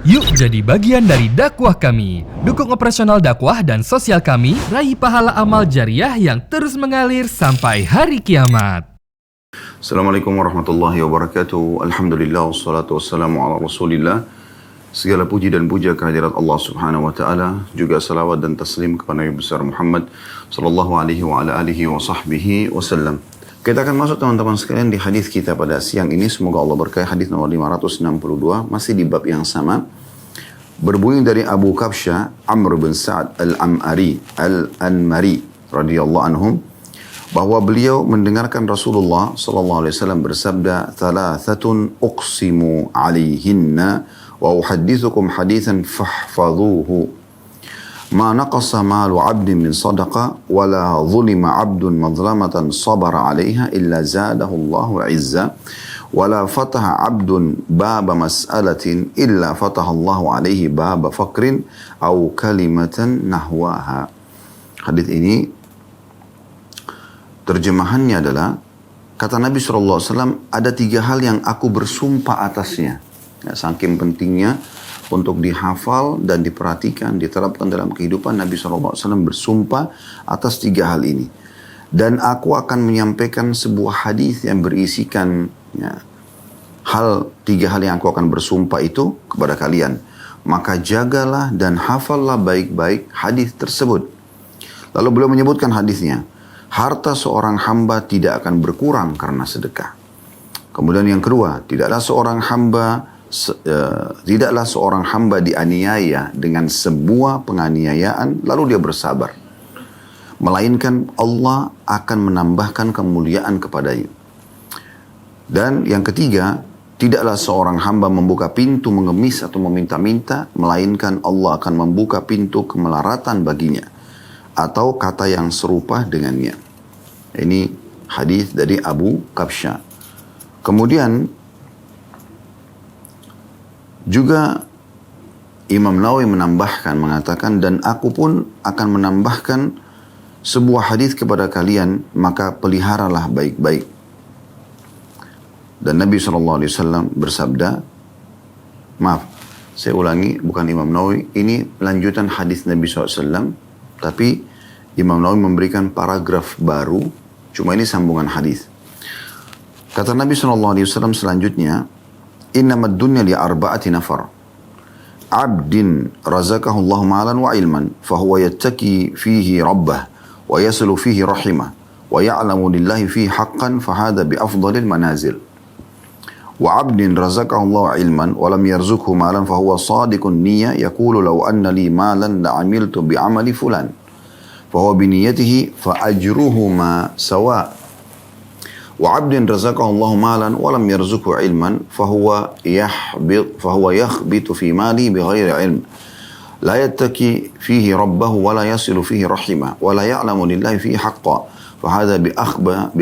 Yuk jadi bagian dari dakwah kami. Dukung operasional dakwah dan sosial kami, raih pahala amal jariah yang terus mengalir sampai hari kiamat. Assalamualaikum warahmatullahi wabarakatuh. Alhamdulillah wassalatu wassalamu ala Rasulillah. Segala puji dan puja kehadirat Allah Subhanahu wa taala, juga salawat dan taslim kepada Nabi besar Muhammad sallallahu alaihi wa ala alihi wa sahbihi wasallam. Kita akan masuk teman-teman sekalian di hadis kita pada siang ini. Semoga Allah berkahi. Hadis nomor 562 masih di bab yang sama. Berbunyi dari Abu Kabsha Amr bin Sa'ad Al-Anmari radhiyallahu anhum, bahwa beliau mendengarkan Rasulullah sallallahu alaihi wasallam bersabda, "Thalathatun uqsimu alaihinna wa uhaddithukum hadithan fahfadhuhu. Ma naqasa malu 'abdin min sadaqah wa la zulima 'abdun madlamatan sabara 'alaiha illa zadahu Allahu 'izza wa la fataha 'abdun baba mas'alatin illa fataha Allahu 'alaihi baba faqrin aw kalimatan nahwaha." Hadis ini terjemahannya adalah, kata Nabi SAW, ada 3 hal yang aku bersumpah atasnya. Ya, saking pentingnya untuk dihafal dan diperhatikan, diterapkan dalam kehidupan, Nabi SAW bersumpah atas 3 hal ini. Dan aku akan menyampaikan sebuah hadis yang berisikan 3 hal yang aku akan bersumpah itu kepada kalian. Maka jagalah dan hafallah baik-baik hadis tersebut. Lalu beliau menyebutkan hadisnya. Harta seorang hamba tidak akan berkurang karena sedekah. Kemudian yang kedua, tidaklah seorang hamba dianiaya dengan sebuah penganiayaan lalu dia bersabar, melainkan Allah akan menambahkan kemuliaan kepadanya. Dan yang ketiga, tidaklah seorang hamba membuka pintu mengemis atau meminta-minta, melainkan Allah akan membuka pintu kemelaratan baginya, atau kata yang serupa dengannya. Ini hadis dari Abu Kabsha. Kemudian juga Imam Nawawi mengatakan, dan aku pun akan menambahkan sebuah hadis kepada kalian, maka peliharalah baik-baik. Dan Nabi SAW bersabda, maaf, saya ulangi, bukan Imam Nawawi, ini lanjutan hadis Nabi SAW, tapi Imam Nawawi memberikan paragraf baru, cuma ini sambungan hadis. Kata Nabi SAW selanjutnya, "Innamad dunya li arba'ati nafar. Abdin razaqahu Allah malan wa ilman, fahuwa yattaki fihi rabbah, wa yasilu fihi rahimah, wa ya'lamu lillahi fihi haqqan, fahada bi afdalil manazil. Wa abdin razaqahu Allah ilman, wa lam yarzukhu malan, fahuwa sadiqun niyya, yaqulu law anna li malan la amiltu bi amali fulan. Fahuwa bi niyyatihi fa ajruhuma sawa'. Wa 'abdin razaqahu Allah malan wa lam yarzuqhu 'ilman fahuwa yakhbitu fi mali bighairi 'ilm, la yattaki fihi rabbahu wa la yasilu fihi rahimah wa la ya'lamu lillahi fihi haqqan, fahadha bi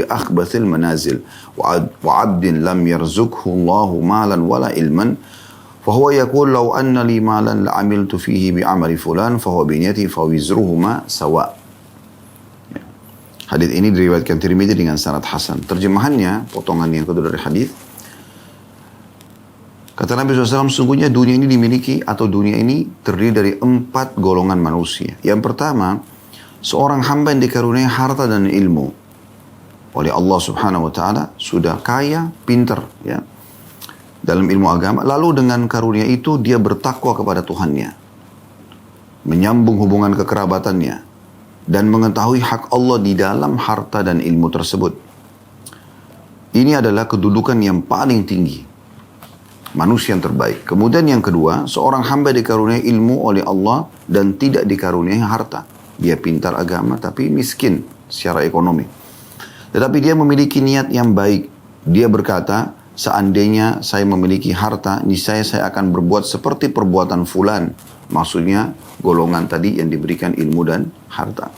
akhbathil manazil. Wa 'abdin lam yarzuqhu Allah malan wa la 'ilman fahuwa yaqul law anna li malan la 'amiltu fihi bi 'amali fulan fahuwa bi niyyatihi fa wizruhuma sawa'." Hadis ini diriwayatkan Tirmidzi dengan sanad hasan. Terjemahannya, potongan yang kedua dari hadis. Kata Nabi SAW, sungguhnya dunia ini dimiliki, atau dunia ini terdiri dari 4 golongan manusia. Yang pertama, seorang hamba yang dikaruniai harta dan ilmu oleh Allah Subhanahu wa taala, sudah kaya, pintar ya, dalam ilmu agama. Lalu dengan karunia itu dia bertakwa kepada Tuhannya, menyambung hubungan kekerabatannya, dan mengetahui hak Allah di dalam harta dan ilmu tersebut. Ini adalah kedudukan yang paling tinggi, manusia yang terbaik. Kemudian yang kedua, seorang hamba dikaruniai ilmu oleh Allah dan tidak dikaruniai harta. Dia pintar agama tapi miskin secara ekonomi. Tetapi dia memiliki niat yang baik. Dia berkata, seandainya saya memiliki harta, niscaya saya akan berbuat seperti perbuatan fulan. Maksudnya golongan tadi yang diberikan ilmu dan harta.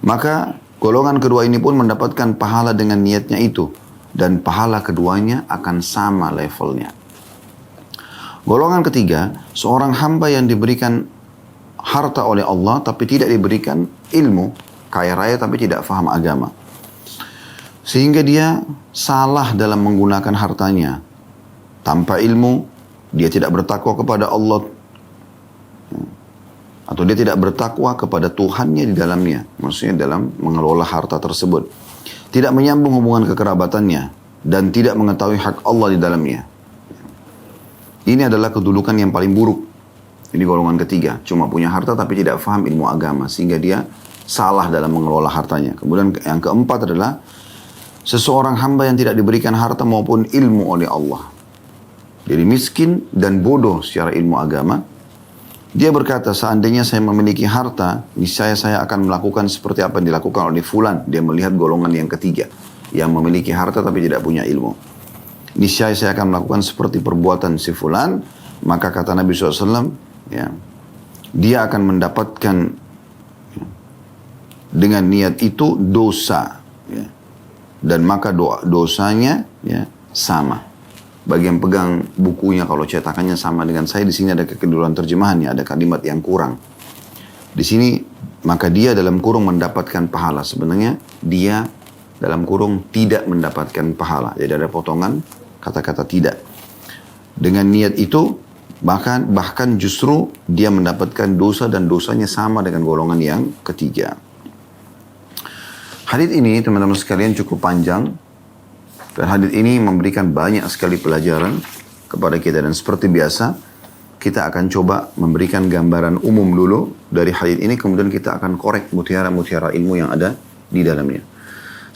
Maka golongan kedua ini pun mendapatkan pahala dengan niatnya itu, dan pahala keduanya akan sama levelnya. Golongan ketiga, seorang hamba yang diberikan harta oleh Allah tapi tidak diberikan ilmu, kaya raya tapi tidak faham agama, sehingga dia salah dalam menggunakan hartanya tanpa ilmu, dia tidak bertakwa kepada Allah, atau dia tidak bertakwa kepada Tuhannya di dalamnya, maksudnya dalam mengelola harta tersebut, tidak menyambung hubungan kekerabatannya, dan tidak mengetahui hak Allah di dalamnya. Ini adalah kedudukan yang paling buruk. Ini golongan ketiga, cuma punya harta tapi tidak faham ilmu agama, sehingga dia salah dalam mengelola hartanya. Kemudian yang keempat adalah seseorang hamba yang tidak diberikan harta maupun ilmu oleh Allah. Jadi miskin dan bodoh secara ilmu agama. Dia berkata, seandainya saya memiliki harta, niscaya saya akan melakukan seperti apa yang dilakukan oleh fulan. Dia melihat golongan yang ketiga, yang memiliki harta tapi tidak punya ilmu. Niscaya saya akan melakukan seperti perbuatan si fulan. Maka kata Nabi SAW, ya, dia akan mendapatkan dengan niat itu dosa, ya, dan maka dosanya, ya, sama. Bagi yang pegang bukunya, kalau cetakannya sama dengan saya, di sini ada kekeliruan terjemahannya, ada kalimat yang kurang. Di sini, maka dia dalam kurung mendapatkan pahala. Sebenarnya dia dalam kurung tidak mendapatkan pahala. Jadi ada potongan kata-kata tidak. Dengan niat itu, bahkan justru dia mendapatkan dosa dan dosanya sama dengan golongan yang ketiga. Hadits ini teman-teman sekalian cukup panjang. Dan hadits ini memberikan banyak sekali pelajaran kepada kita. Dan seperti biasa, kita akan coba memberikan gambaran umum dulu dari hadits ini. Kemudian kita akan korek mutiara-mutiara ilmu yang ada di dalamnya.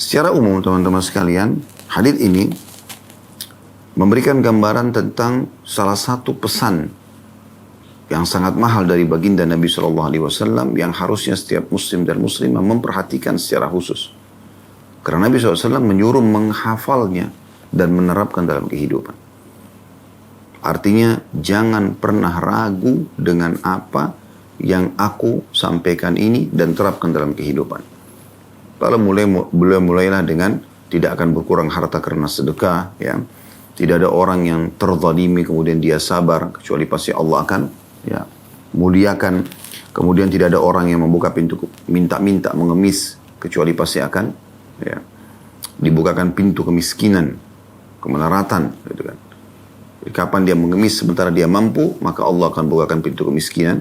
Secara umum teman-teman sekalian, hadits ini memberikan gambaran tentang salah satu pesan yang sangat mahal dari baginda Nabi SAW yang harusnya setiap muslim dan muslimah memperhatikan secara khusus. Karena Nabi SAW menyuruh menghafalnya dan menerapkan dalam kehidupan. Artinya jangan pernah ragu dengan apa yang aku sampaikan ini dan terapkan dalam kehidupan. Lalu mulailah dengan tidak akan berkurang harta karena sedekah, ya. Tidak ada orang yang terzalimi kemudian dia sabar, kecuali pasti Allah akan, ya, muliakan. Kemudian tidak ada orang yang membuka pintu minta-minta mengemis, kecuali pasti akan, ya, dibukakan pintu kemiskinan, kemelaratan, gitu kan. Jadi, kapan dia mengemis sementara dia mampu, maka Allah akan bukakan pintu kemiskinan.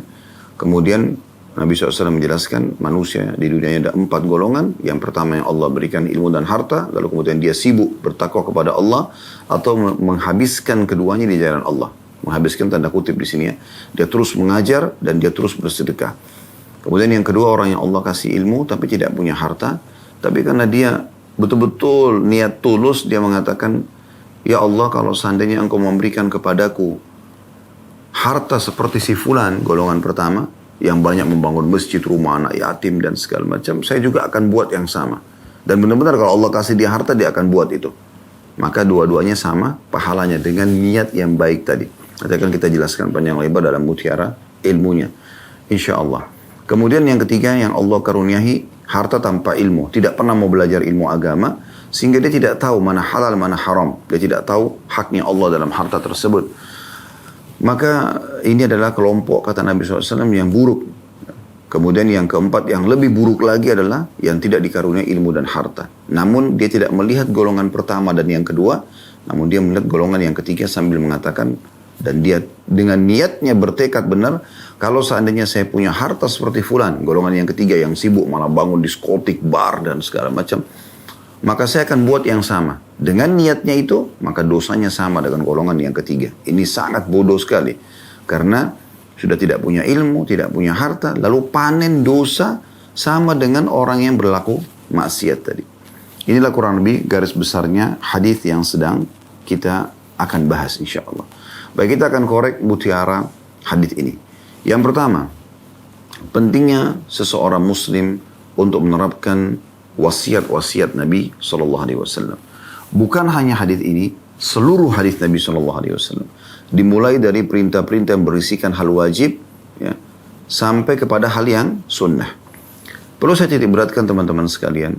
Kemudian Nabi SAW menjelaskan manusia di dunia ada 4 golongan. Yang pertama yang Allah berikan ilmu dan harta, lalu kemudian dia sibuk bertakwa kepada Allah atau menghabiskan keduanya di jalan Allah. Menghabiskan tanda kutip di sini, ya. Dia terus mengajar dan dia terus bersedekah. Kemudian yang kedua, orang yang Allah kasih ilmu tapi tidak punya harta, tapi karena dia betul-betul niat tulus, dia mengatakan, ya Allah, kalau seandainya engkau memberikan kepadaku harta seperti si fulan, golongan pertama, yang banyak membangun masjid, rumah anak yatim dan segala macam, saya juga akan buat yang sama. Dan benar-benar kalau Allah kasih dia harta, dia akan buat itu. Maka dua-duanya sama pahalanya dengan niat yang baik tadi. Nanti akan kita jelaskan panjang lebar dalam mutiara ilmunya, insya Allah. Kemudian yang ketiga, yang Allah karuniahi harta tanpa ilmu, tidak pernah mau belajar ilmu agama, sehingga dia tidak tahu mana halal, mana haram. Dia tidak tahu haknya Allah dalam harta tersebut. Maka ini adalah kelompok, kata Nabi SAW, yang buruk. Kemudian yang keempat, yang lebih buruk lagi adalah yang tidak dikaruniai ilmu dan harta. Namun dia tidak melihat golongan pertama dan yang kedua, namun dia melihat golongan yang ketiga sambil mengatakan, dan dia dengan niatnya bertekad benar, kalau seandainya saya punya harta seperti fulan, golongan yang ketiga yang sibuk malah bangun diskotik, bar dan segala macam, maka saya akan buat yang sama. Dengan niatnya itu, maka dosanya sama dengan golongan yang ketiga. Ini sangat bodoh sekali. Karena sudah tidak punya ilmu, tidak punya harta, lalu panen dosa sama dengan orang yang berlaku maksiat tadi. Inilah kurang lebih garis besarnya hadis yang sedang kita akan bahas insya Allah. Baik, kita akan korek mutiara hadis ini. Yang pertama, pentingnya seseorang muslim untuk menerapkan wasiat-wasiat Nabi SAW. Bukan hanya hadis ini, seluruh hadis Nabi SAW. Dimulai dari perintah-perintah yang berisikan hal wajib, ya, sampai kepada hal yang sunnah. Perlu saya titik beratkan teman-teman sekalian,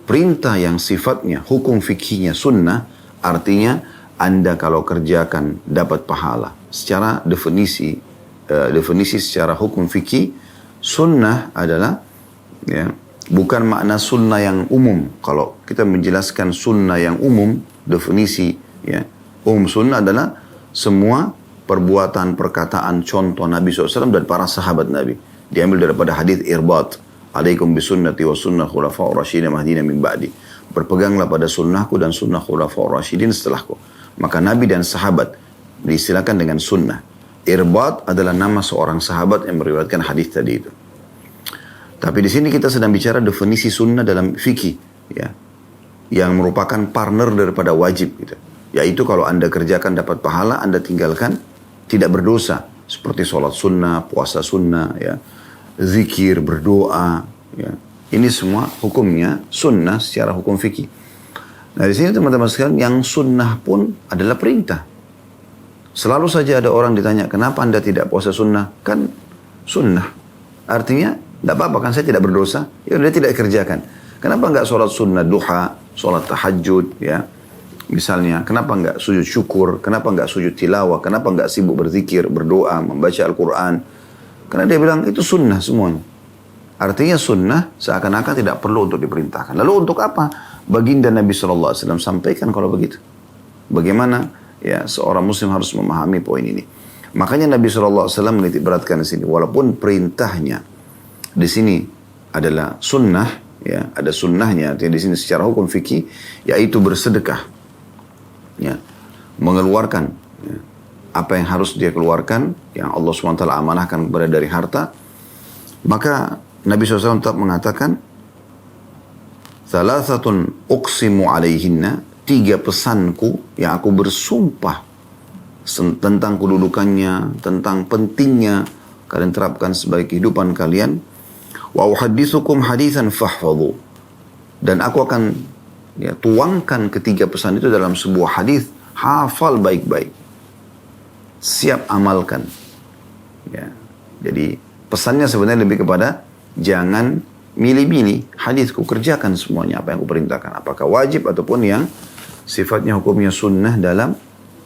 perintah yang sifatnya hukum fikihnya sunnah, artinya Anda kalau kerjakan dapat pahala. Secara definisi secara hukum fikih, sunnah adalah, ya, bukan makna sunnah yang umum. Kalau kita menjelaskan sunnah yang umum, definisi, ya, umum sunnah adalah semua perbuatan, perkataan, contoh Nabi SAW dan para sahabat Nabi. Diambil daripada hadis Irbad. Alaikum bisunnati wa sunnah khulafa'ur rasyidin mahdina min ba'di. Berpeganglah pada sunnahku dan sunnah khulafa'ur rasyidin setelahku. Maka Nabi dan sahabat diistilahkan dengan sunnah. Irbad adalah nama seorang sahabat yang meriwayatkan hadis tadi itu. Tapi di sini kita sedang bicara definisi sunnah dalam fikih, ya, yang merupakan partner daripada wajib, gitu. Yaitu kalau Anda kerjakan dapat pahala, Anda tinggalkan tidak berdosa. Seperti sholat sunnah, puasa sunnah, ya, zikir, berdoa, ya. Ini semua hukumnya sunnah secara hukum fikih. Nah di sini teman-teman sekalian, yang sunnah pun adalah perintah. Selalu saja ada orang ditanya, kenapa Anda tidak puasa sunnah? Kan sunnah. Artinya, tidak apa-apa kan saya tidak berdosa. Ya dia tidak kerjakan. Kenapa enggak sholat sunnah duha, sholat tahajud, ya. Misalnya, kenapa enggak sujud syukur? Kenapa enggak sujud tilawah? Kenapa enggak sibuk berzikir, berdoa, membaca Al-Quran? Karena dia bilang itu sunnah semuanya. Artinya sunnah seakan-akan tidak perlu untuk diperintahkan. Lalu untuk apa? Baginda Nabi SAW sampaikan kalau begitu. Bagaimana ya seorang muslim harus memahami poin ini. Makanya Nabi SAW menitik beratkan di sini. Walaupun perintahnya di sini adalah sunnah, ya ada sunnahnya. Artinya di sini secara hukum fikih, yaitu bersedekah, ya, mengeluarkan ya, apa yang harus dia keluarkan, yang Allah SWT amanahkan kepada dari harta. Maka Nabi SAW tetap mengatakan, Thalathatun uqsimu alaihinna, 3 pesanku yang aku bersumpah tentang kedudukannya, tentang pentingnya kalian terapkan sebagai kehidupan kalian. Wa uhaddithukum hadithan fahfadhu. Dan aku akan ya, tuangkan ketiga pesan itu dalam sebuah hadis, hafal baik-baik. Siap amalkan. Ya. Jadi pesannya sebenarnya lebih kepada jangan milih-milih hadisku, kerjakan semuanya apa yang aku perintahkan. Apakah wajib ataupun yang sifatnya hukumnya sunnah dalam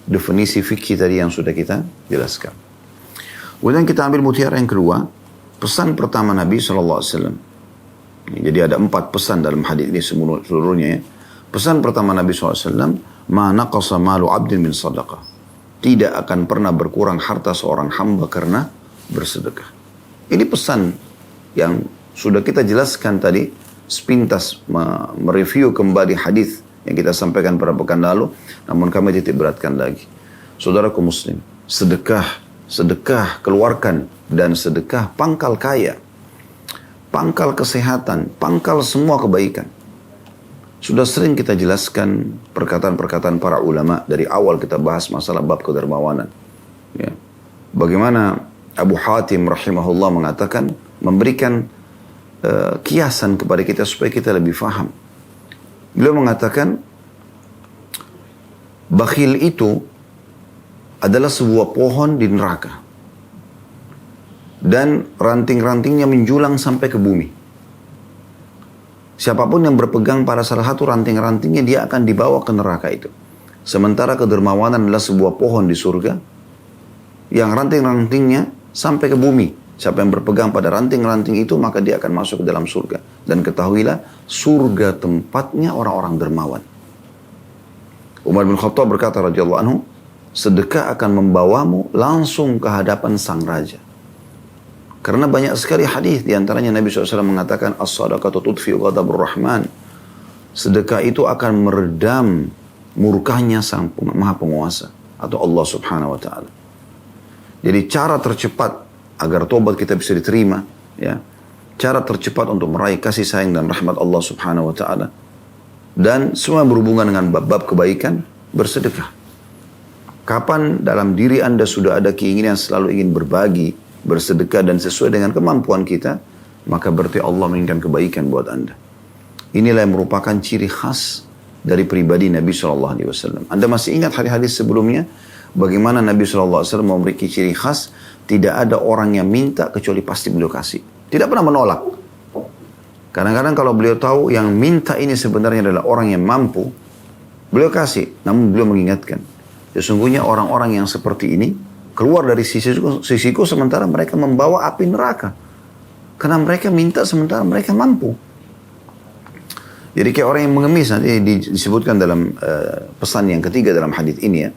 definisi fikih tadi yang sudah kita jelaskan. Kemudian kita ambil mutiara yang kedua, pesan pertama Nabi SAW. Jadi ada 4 pesan dalam hadis ini seluruhnya. Ya. Pesan pertama Nabi SAW, ma naqasa malu abdin min sadaqah. Tidak akan pernah berkurang harta seorang hamba karena bersedekah. Ini pesan yang sudah kita jelaskan tadi, sepintas mereview kembali hadis yang kita sampaikan pada pekan lalu, namun kami titik beratkan lagi. Saudaraku muslim, sedekah keluarkan, dan sedekah pangkal kaya, pangkal kesehatan, pangkal semua kebaikan. Sudah sering kita jelaskan perkataan-perkataan para ulama dari awal kita bahas masalah bab kedermawanan. Ya. Bagaimana Abu Hatim rahimahullah mengatakan, memberikan kiasan kepada kita supaya kita lebih faham. Beliau mengatakan, bakhil itu adalah sebuah pohon di neraka. Dan ranting-rantingnya menjulang sampai ke bumi. Siapapun yang berpegang pada salah satu ranting-rantingnya, dia akan dibawa ke neraka itu. Sementara kedermawanan adalah sebuah pohon di surga, yang ranting-rantingnya sampai ke bumi. Siapa yang berpegang pada ranting-ranting itu, maka dia akan masuk ke dalam surga. Dan ketahuilah, surga tempatnya orang-orang dermawan. Umar bin Khattab berkata radhiyallahu anhu, sedekah akan membawamu langsung ke hadapan sang raja. Karena banyak sekali hadis, diantaranya Nabi SAW mengatakan, as-sadaqatu tudfi'u ghadabur rahman. Sedekah itu akan meredam murkanya sang maha penguasa, atau Allah subhanahu wa ta'ala. Jadi cara tercepat agar tobat kita bisa diterima, ya, cara tercepat untuk meraih kasih sayang dan rahmat Allah subhanahu wa ta'ala, dan semua berhubungan dengan bab-bab kebaikan, bersedekah. Kapan dalam diri Anda sudah ada keinginan selalu ingin berbagi, bersedekah dan sesuai dengan kemampuan kita, maka berarti Allah menginginkan kebaikan buat Anda. Inilah yang merupakan ciri khas dari pribadi Nabi SAW. Anda masih ingat hadis-hadis sebelumnya, bagaimana Nabi SAW memiliki ciri khas, tidak ada orang yang minta kecuali pasti beliau kasih. Tidak pernah menolak. Kadang-kadang kalau beliau tahu yang minta ini sebenarnya adalah orang yang mampu, beliau kasih. Namun beliau mengingatkan, sesungguhnya orang-orang yang seperti ini keluar dari sisiku sementara mereka membawa api neraka. Karena mereka minta sementara mereka mampu. Jadi kayak orang yang mengemis, nanti disebutkan dalam pesan yang ketiga dalam hadis ini ya.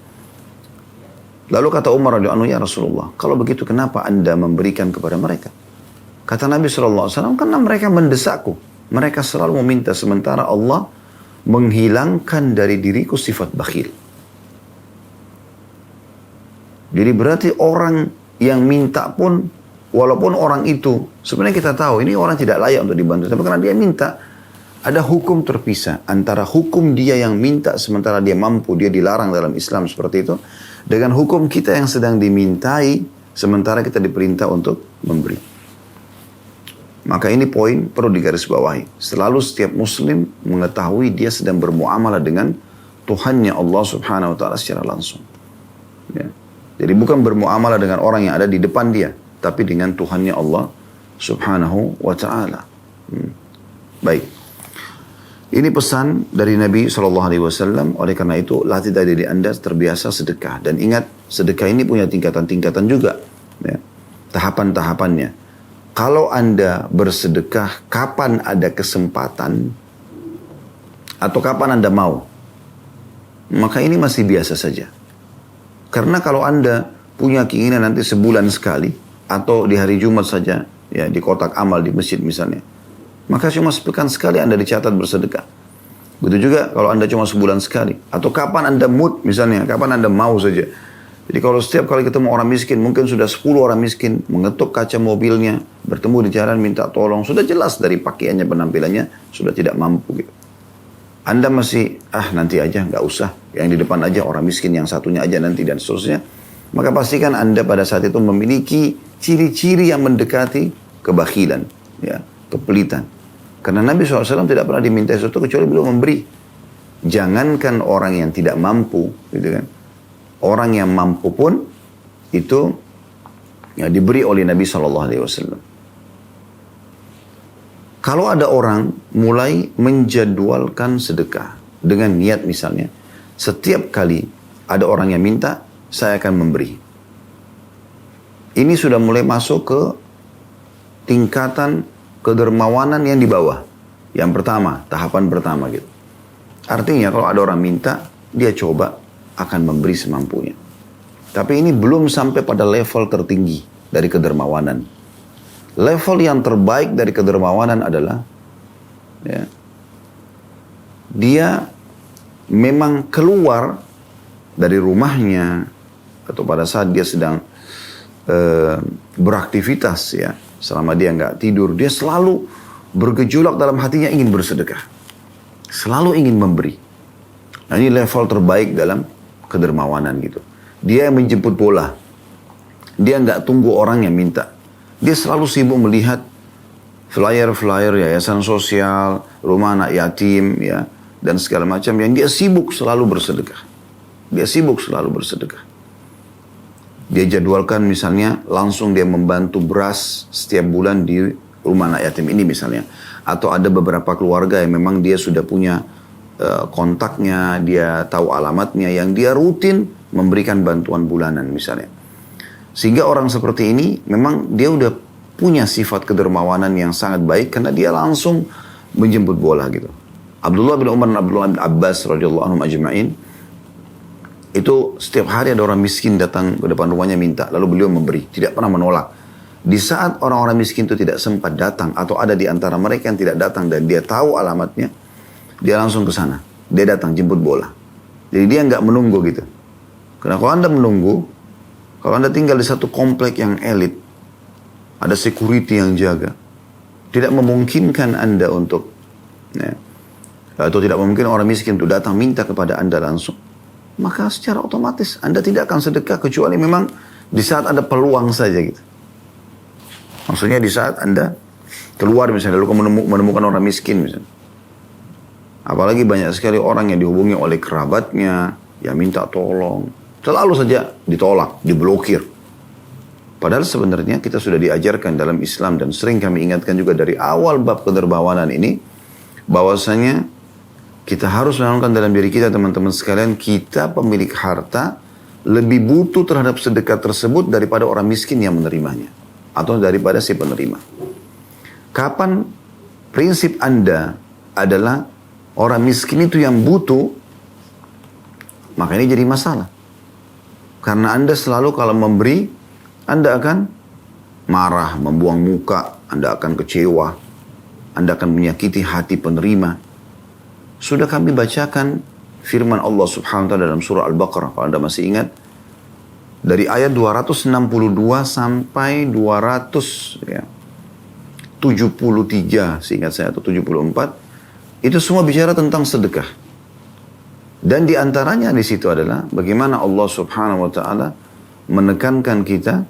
Lalu kata Umar radhiyallahu anhu, ya Rasulullah, kalau begitu kenapa Anda memberikan kepada mereka? Kata Nabi SAW, karena mereka mendesakku. Mereka selalu meminta, sementara Allah menghilangkan dari diriku sifat bakhil. Jadi berarti orang yang minta pun, walaupun orang itu, sebenarnya kita tahu ini orang tidak layak untuk dibantu. Tapi karena dia minta, ada hukum terpisah antara hukum dia yang minta sementara dia mampu, dia dilarang dalam Islam seperti itu, dengan hukum kita yang sedang dimintai sementara kita diperintah untuk memberi. Maka ini poin perlu digarisbawahi. Selalu setiap muslim mengetahui dia sedang bermuamalah dengan Tuhannya Allah subhanahu wa ta'ala secara langsung. Ya. Jadi bukan bermuamalah dengan orang yang ada di depan dia, tapi dengan Tuhannya Allah subhanahu wa ta'ala. Baik. Ini pesan dari Nabi SAW. Oleh karena itu, latih diri Anda terbiasa sedekah. Dan ingat, sedekah ini punya tingkatan-tingkatan juga. Ya. Tahapan-tahapannya. Kalau Anda bersedekah, kapan ada kesempatan, atau kapan Anda mau, maka ini masih biasa saja. Karena kalau Anda punya keinginan nanti sebulan sekali, atau di hari Jumat saja, ya di kotak amal di masjid misalnya, maka cuma sepekan sekali Anda dicatat bersedekah. Begitu juga kalau Anda cuma sebulan sekali. Atau kapan Anda mood misalnya, kapan Anda mau saja. Jadi kalau setiap kali ketemu orang miskin, mungkin sudah 10 orang miskin, mengetuk kaca mobilnya, bertemu di jalan minta tolong, sudah jelas dari pakaiannya, penampilannya, sudah tidak mampu gitu. Anda masih, nanti aja, nggak usah. Yang di depan aja, orang miskin yang satunya aja nanti, dan seterusnya. Maka pastikan Anda pada saat itu memiliki ciri-ciri yang mendekati kebakhilan, ya, kepelitan. Karena Nabi SAW tidak pernah diminta sesuatu kecuali beliau memberi. Jangankan orang yang tidak mampu, gitu kan. Orang yang mampu pun itu ya, diberi oleh Nabi SAW. Kalau ada orang mulai menjadwalkan sedekah dengan niat misalnya, setiap kali ada orang yang minta, saya akan memberi. Ini sudah mulai masuk ke tingkatan kedermawanan yang di bawah. Yang pertama, tahapan pertama gitu. Artinya kalau ada orang minta, dia coba akan memberi semampunya. Tapi ini belum sampai pada level tertinggi dari kedermawanan. Level yang terbaik dari kedermawanan adalah ya, dia memang keluar dari rumahnya atau pada saat dia sedang beraktivitas ya, selama dia nggak tidur, dia selalu bergejolak dalam hatinya ingin bersedekah, selalu ingin memberi. Nah, ini level terbaik dalam kedermawanan gitu. Dia yang menjemput bola. Dia nggak tunggu orang yang minta. Dia selalu sibuk melihat flyer-flyer yayasan sosial, rumah anak yatim, ya, dan segala macam yang dia sibuk selalu bersedekah. Dia sibuk selalu bersedekah. Dia jadwalkan misalnya langsung dia membantu beras setiap bulan di rumah anak yatim ini misalnya. Atau ada beberapa keluarga yang memang dia sudah punya kontaknya, dia tahu alamatnya, yang dia rutin memberikan bantuan bulanan misalnya. Sehingga orang seperti ini memang dia udah punya sifat kedermawanan yang sangat baik karena dia langsung menjemput bola gitu. Abdullah bin Umar dan Abdullah bin Abbas radhiyallahu anhum ajma'in, itu setiap hari ada orang miskin datang ke depan rumahnya minta, lalu beliau memberi, tidak pernah menolak. Di saat orang-orang miskin itu tidak sempat datang atau ada di antara mereka yang tidak datang dan dia tahu alamatnya, dia langsung ke sana. Dia datang jemput bola. Jadi dia nggak menunggu gitu. Karena kalau Anda menunggu, kalau Anda tinggal di satu komplek yang elit, ada security yang jaga, tidak memungkinkan Anda untuk, ya, atau tidak memungkinkan orang miskin untuk datang minta kepada Anda langsung. Maka secara otomatis Anda tidak akan sedekah kecuali memang di saat ada peluang saja gitu. Maksudnya di saat Anda keluar misalnya, lalu menemukan orang miskin misalnya. Apalagi banyak sekali orang yang dihubungi oleh kerabatnya, yang minta tolong. Selalu saja ditolak, diblokir. Padahal sebenarnya kita sudah diajarkan dalam Islam dan sering kami ingatkan juga dari awal bab kedermawanan ini, bahwasanya kita harus menanamkan dalam diri kita teman-teman sekalian, kita pemilik harta lebih butuh terhadap sedekah tersebut daripada orang miskin yang menerimanya. Atau daripada si penerima. Kapan prinsip Anda adalah orang miskin itu yang butuh, maka ini jadi masalah. Karena Anda selalu kalau memberi, Anda akan marah, membuang muka, Anda akan kecewa, Anda akan menyakiti hati penerima. Sudah kami bacakan firman Allah Subhanahu wa taala dalam surah Al-Baqarah, kalau Anda masih ingat, dari ayat 262 sampai 273 seingat saya, atau 74, itu semua bicara tentang sedekah. Dan di antaranya di situ adalah bagaimana Allah Subhanahu wa taala menekankan kita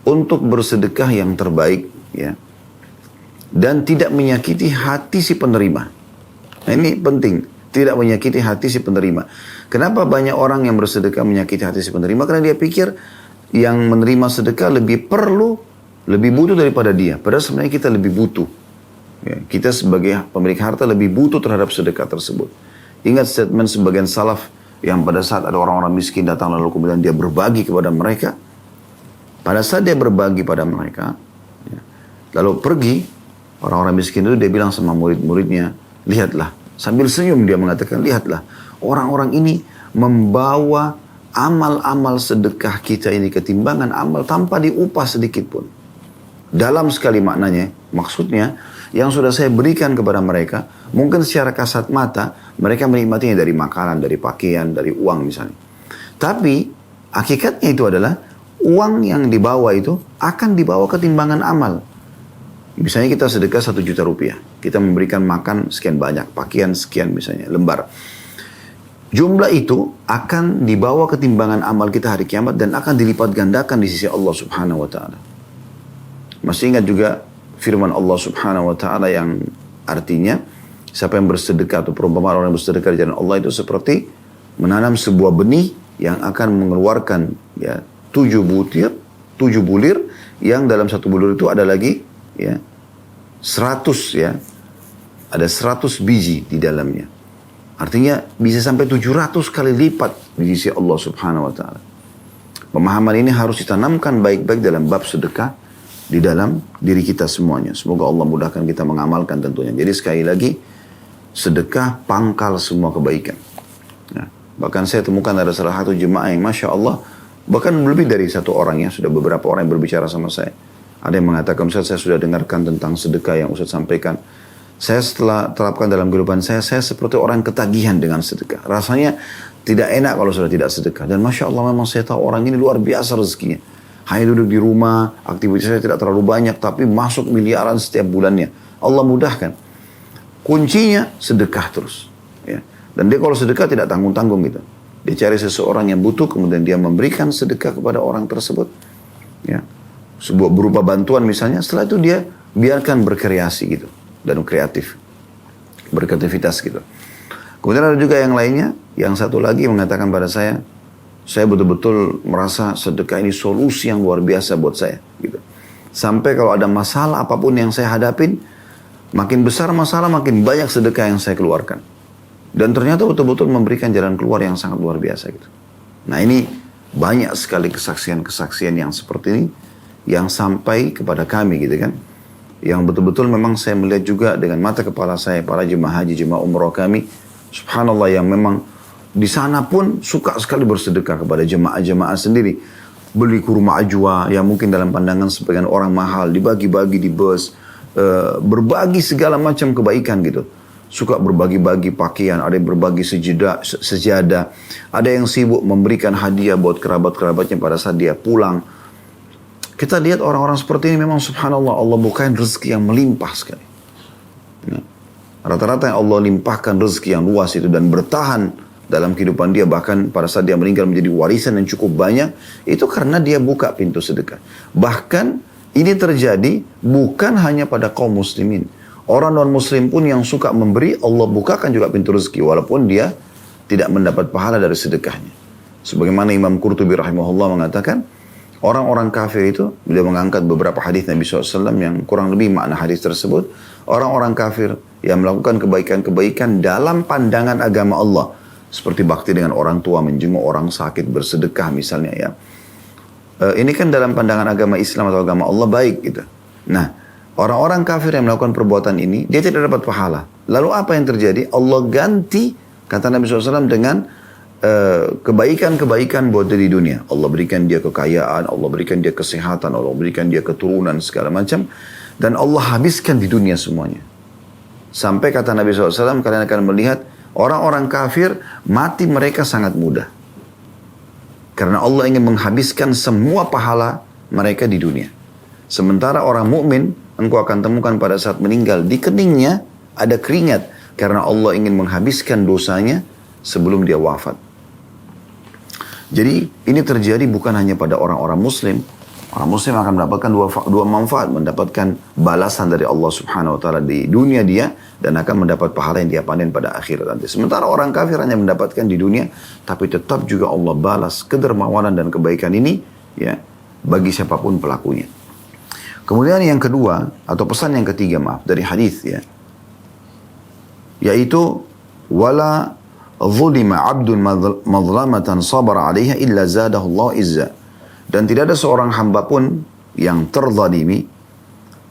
untuk bersedekah yang terbaik, ya. Dan tidak menyakiti hati si penerima. Nah, ini penting, tidak menyakiti hati si penerima. Kenapa banyak orang yang bersedekah menyakiti hati si penerima? Karena dia pikir yang menerima sedekah lebih perlu, lebih butuh daripada dia. Padahal sebenarnya kita lebih butuh. Ya, kita sebagai pemilik harta lebih butuh terhadap sedekah tersebut. Ingat statement sebagian salaf yang pada saat ada orang-orang miskin datang lalu kemudian dia berbagi kepada mereka. Pada saat dia berbagi pada mereka, ya, lalu pergi, orang-orang miskin itu dia bilang sama murid-muridnya, lihatlah, sambil senyum dia mengatakan, lihatlah, orang-orang ini membawa amal-amal sedekah kita ini ke timbangan amal tanpa diupah sedikit pun. Dalam sekali maknanya, maksudnya, yang sudah saya berikan kepada mereka, mungkin secara kasat mata, mereka menikmatinya dari makanan, dari pakaian, dari uang misalnya. Tapi, hakikatnya itu adalah, uang yang dibawa itu akan dibawa ke timbangan amal. Misalnya kita sedekah 1 juta rupiah. Kita memberikan makan sekian banyak, pakaian sekian misalnya, lembar. Jumlah itu akan dibawa ke timbangan amal kita hari kiamat dan akan dilipat gandakan di sisi Allah Subhanahu wa taala. Masih ingat juga firman Allah Subhanahu wa taala yang artinya siapa yang bersedekah atau perumpamaan orang yang bersedekah di jalan Allah itu seperti menanam sebuah benih yang akan mengeluarkan, ya, 7 bulir yang dalam satu bulir itu ada lagi, ya, 100, ya, ada 100 biji di dalamnya. Artinya bisa sampai 700 kali lipat di sisi Allah Subhanahu wa taala. Pemahaman ini harus ditanamkan baik-baik dalam bab sedekah di dalam diri kita semuanya. Semoga Allah mudahkan kita mengamalkan tentunya. Jadi sekali lagi, sedekah pangkal semua kebaikan. Nah, bahkan saya temukan ada salah satu jemaah yang Masya Allah, bahkan lebih dari satu orang, ya, sudah beberapa orang yang berbicara sama saya. Ada yang mengatakan, Ustaz, saya sudah dengarkan tentang sedekah yang Ustaz sampaikan. Saya setelah terapkan dalam kehidupan saya seperti orang ketagihan dengan sedekah. Rasanya tidak enak kalau sudah tidak sedekah. Dan Masya Allah memang saya tahu orang ini luar biasa rezekinya. Hanya duduk di rumah, aktivitas saya tidak terlalu banyak, tapi masuk miliaran setiap bulannya. Allah mudahkan. Kuncinya sedekah terus. Ya. Dan dia kalau sedekah tidak tanggung-tanggung gitu. Dia cari seseorang yang butuh, kemudian dia memberikan sedekah kepada orang tersebut. Ya. Sebuah berupa bantuan misalnya, setelah itu dia biarkan berkreasi gitu. Dan kreatif. Berkreativitas gitu. Kemudian ada juga yang lainnya, yang satu lagi mengatakan pada saya betul-betul merasa sedekah ini solusi yang luar biasa buat saya. Gitu. Sampai kalau ada masalah apapun yang saya hadapin, makin besar masalah, makin banyak sedekah yang saya keluarkan. Dan ternyata betul-betul memberikan jalan keluar yang sangat luar biasa. Gitu. Nah, ini banyak sekali kesaksian-kesaksian yang seperti ini, yang sampai kepada kami gitu kan. Yang betul-betul memang saya melihat juga dengan mata kepala saya, para jemaah haji, jemaah umroh kami, subhanallah, yang memang di sana pun suka sekali bersedekah kepada jemaah-jemaah sendiri. Beli kurma ajwa yang mungkin dalam pandangan sebagian orang mahal, dibagi-bagi di bus, berbagi segala macam kebaikan gitu. Suka berbagi-bagi pakaian, ada yang berbagi sejadah, ada yang sibuk memberikan hadiah buat kerabat-kerabatnya pada saat dia pulang. Kita lihat orang-orang seperti ini memang subhanallah, Allah bukain rezeki yang melimpah sekali. Ya. Rata-rata yang Allah limpahkan rezeki yang luas itu dan bertahan dalam kehidupan dia, bahkan pada saat dia meninggal menjadi warisan yang cukup banyak, itu karena dia buka pintu sedekah. Bahkan ini terjadi bukan hanya pada kaum muslimin. Orang non-muslim pun yang suka memberi, Allah bukakan juga pintu rezeki, walaupun dia tidak mendapat pahala dari sedekahnya. Sebagaimana Imam Qurtubi rahimahullah mengatakan, orang-orang kafir itu, beliau mengangkat beberapa hadis Nabi SAW yang kurang lebih makna hadis tersebut, orang-orang kafir yang melakukan kebaikan-kebaikan dalam pandangan agama Allah, seperti bakti dengan orang tua, menjenguk orang sakit, bersedekah misalnya ya. Ini kan dalam pandangan agama Islam atau agama Allah baik gitu. Nah, orang-orang kafir yang melakukan perbuatan ini, dia tidak dapat pahala. Lalu apa yang terjadi? Allah ganti, kata Nabi SAW, dengan kebaikan-kebaikan buat dia di dunia. Allah berikan dia kekayaan, Allah berikan dia kesehatan, Allah berikan dia keturunan segala macam. Dan Allah habiskan di dunia semuanya. Sampai kata Nabi SAW, kalian akan melihat orang-orang kafir mati mereka sangat mudah. Karena Allah ingin menghabiskan semua pahala mereka di dunia. Sementara orang mukmin, engkau akan temukan pada saat meninggal di keningnya ada keringat. Karena Allah ingin menghabiskan dosanya sebelum dia wafat. Jadi ini terjadi bukan hanya pada orang-orang muslim. Orang muslim akan mendapatkan dua manfaat. Mendapatkan balasan dari Allah subhanahu wa ta'ala di dunia dia. Dan akan mendapat pahala yang dia panen pada akhirat nanti. Sementara orang kafir hanya mendapatkan di dunia. Tapi tetap juga Allah balas kedermawanan dan kebaikan ini. Ya, bagi siapapun pelakunya. Kemudian yang kedua. Atau pesan yang ketiga maaf. Dari hadis ya. Yaitu. Wala zulima abdun mazlamatan sabara alaiha illa zadahullah izza. Dan tidak ada seorang hamba pun yang terzalimi,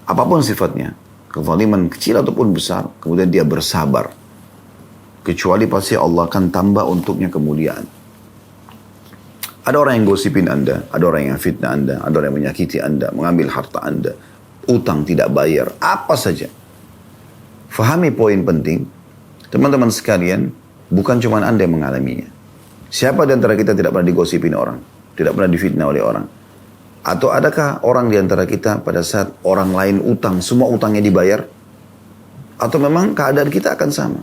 apapun sifatnya, kezaliman kecil ataupun besar, kemudian dia bersabar. Kecuali pasti Allah akan tambah untuknya kemuliaan. Ada orang yang gosipin Anda, ada orang yang fitnah Anda, ada orang yang menyakiti Anda, mengambil harta Anda, utang tidak bayar, apa saja. Fahami poin penting, teman-teman sekalian, bukan cuma Anda yang mengalaminya. Siapa di antara kita tidak pernah digosipin orang? Tidak pernah difitnah oleh orang? Atau adakah orang di antara kita pada saat orang lain utang, semua utangnya dibayar? Atau memang keadaan kita akan sama?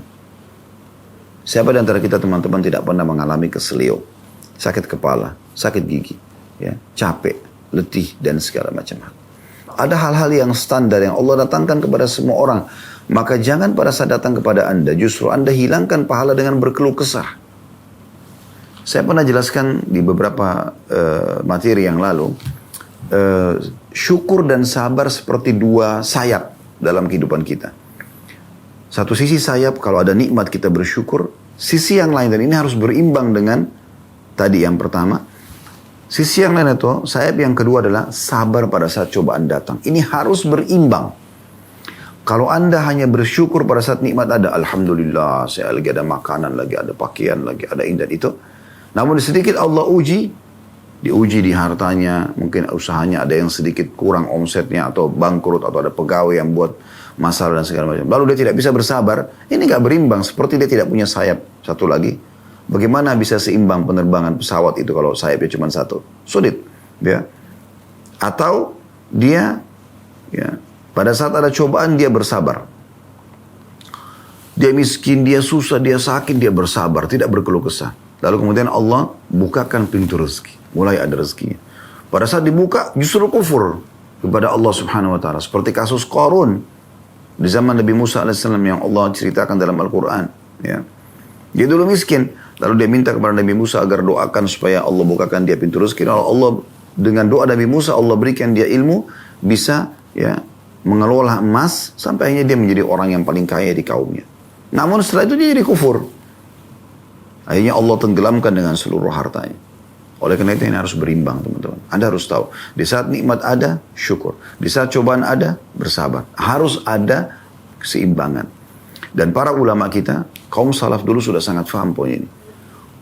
Siapa di antara kita teman-teman tidak pernah mengalami keselio, sakit kepala, sakit gigi, ya, capek, letih, dan segala macam hal? Ada hal-hal yang standar yang Allah datangkan kepada semua orang. Maka jangan pada saat datang kepada Anda, justru Anda hilangkan pahala dengan berkeluh kesah. Saya pernah jelaskan di beberapa materi yang lalu, syukur dan sabar seperti dua sayap dalam kehidupan kita. Satu sisi sayap, kalau ada nikmat kita bersyukur, sisi yang lain, dan ini harus berimbang dengan tadi yang pertama. Sisi yang lain itu, sayap yang kedua adalah sabar pada saat cobaan datang. Ini harus berimbang. Kalau Anda hanya bersyukur pada saat nikmat ada, Alhamdulillah, saya lagi ada makanan, lagi ada pakaian, lagi ada ini dan itu. Namun sedikit Allah diuji di hartanya, mungkin usahanya ada yang sedikit kurang omsetnya, atau bangkrut, atau ada pegawai yang buat masalah dan segala macam. Lalu dia tidak bisa bersabar, ini gak berimbang, seperti dia tidak punya sayap. Satu lagi, bagaimana bisa seimbang penerbangan pesawat itu kalau sayapnya cuma satu? Sulit. Ya. Atau dia, ya, pada saat ada cobaan dia bersabar. Dia miskin, dia susah, dia sakit, dia bersabar, tidak berkeluh kesah. Lalu kemudian Allah bukakan pintu rezeki. Mulai ada rezekinya. Pada saat dibuka justru kufur kepada Allah subhanahu wa ta'ala. Seperti kasus Qarun di zaman Nabi Musa AS yang Allah ceritakan dalam Al-Quran. Ya. Dia dulu miskin. Lalu dia minta kepada Nabi Musa agar doakan supaya Allah bukakan dia pintu rezeki. Lalu Allah dengan doa Nabi Musa Allah berikan dia ilmu. Bisa ya mengelola emas. Sampai akhirnya dia menjadi orang yang paling kaya di kaumnya. Namun setelah itu dia jadi kufur. Akhirnya Allah tenggelamkan dengan seluruh hartanya. Oleh karena itu ini harus berimbang teman-teman. Anda harus tahu. Di saat nikmat ada, syukur. Di saat cobaan ada, bersabar. Harus ada keseimbangan. Dan para ulama kita, kaum salaf dulu sudah sangat paham poin ini.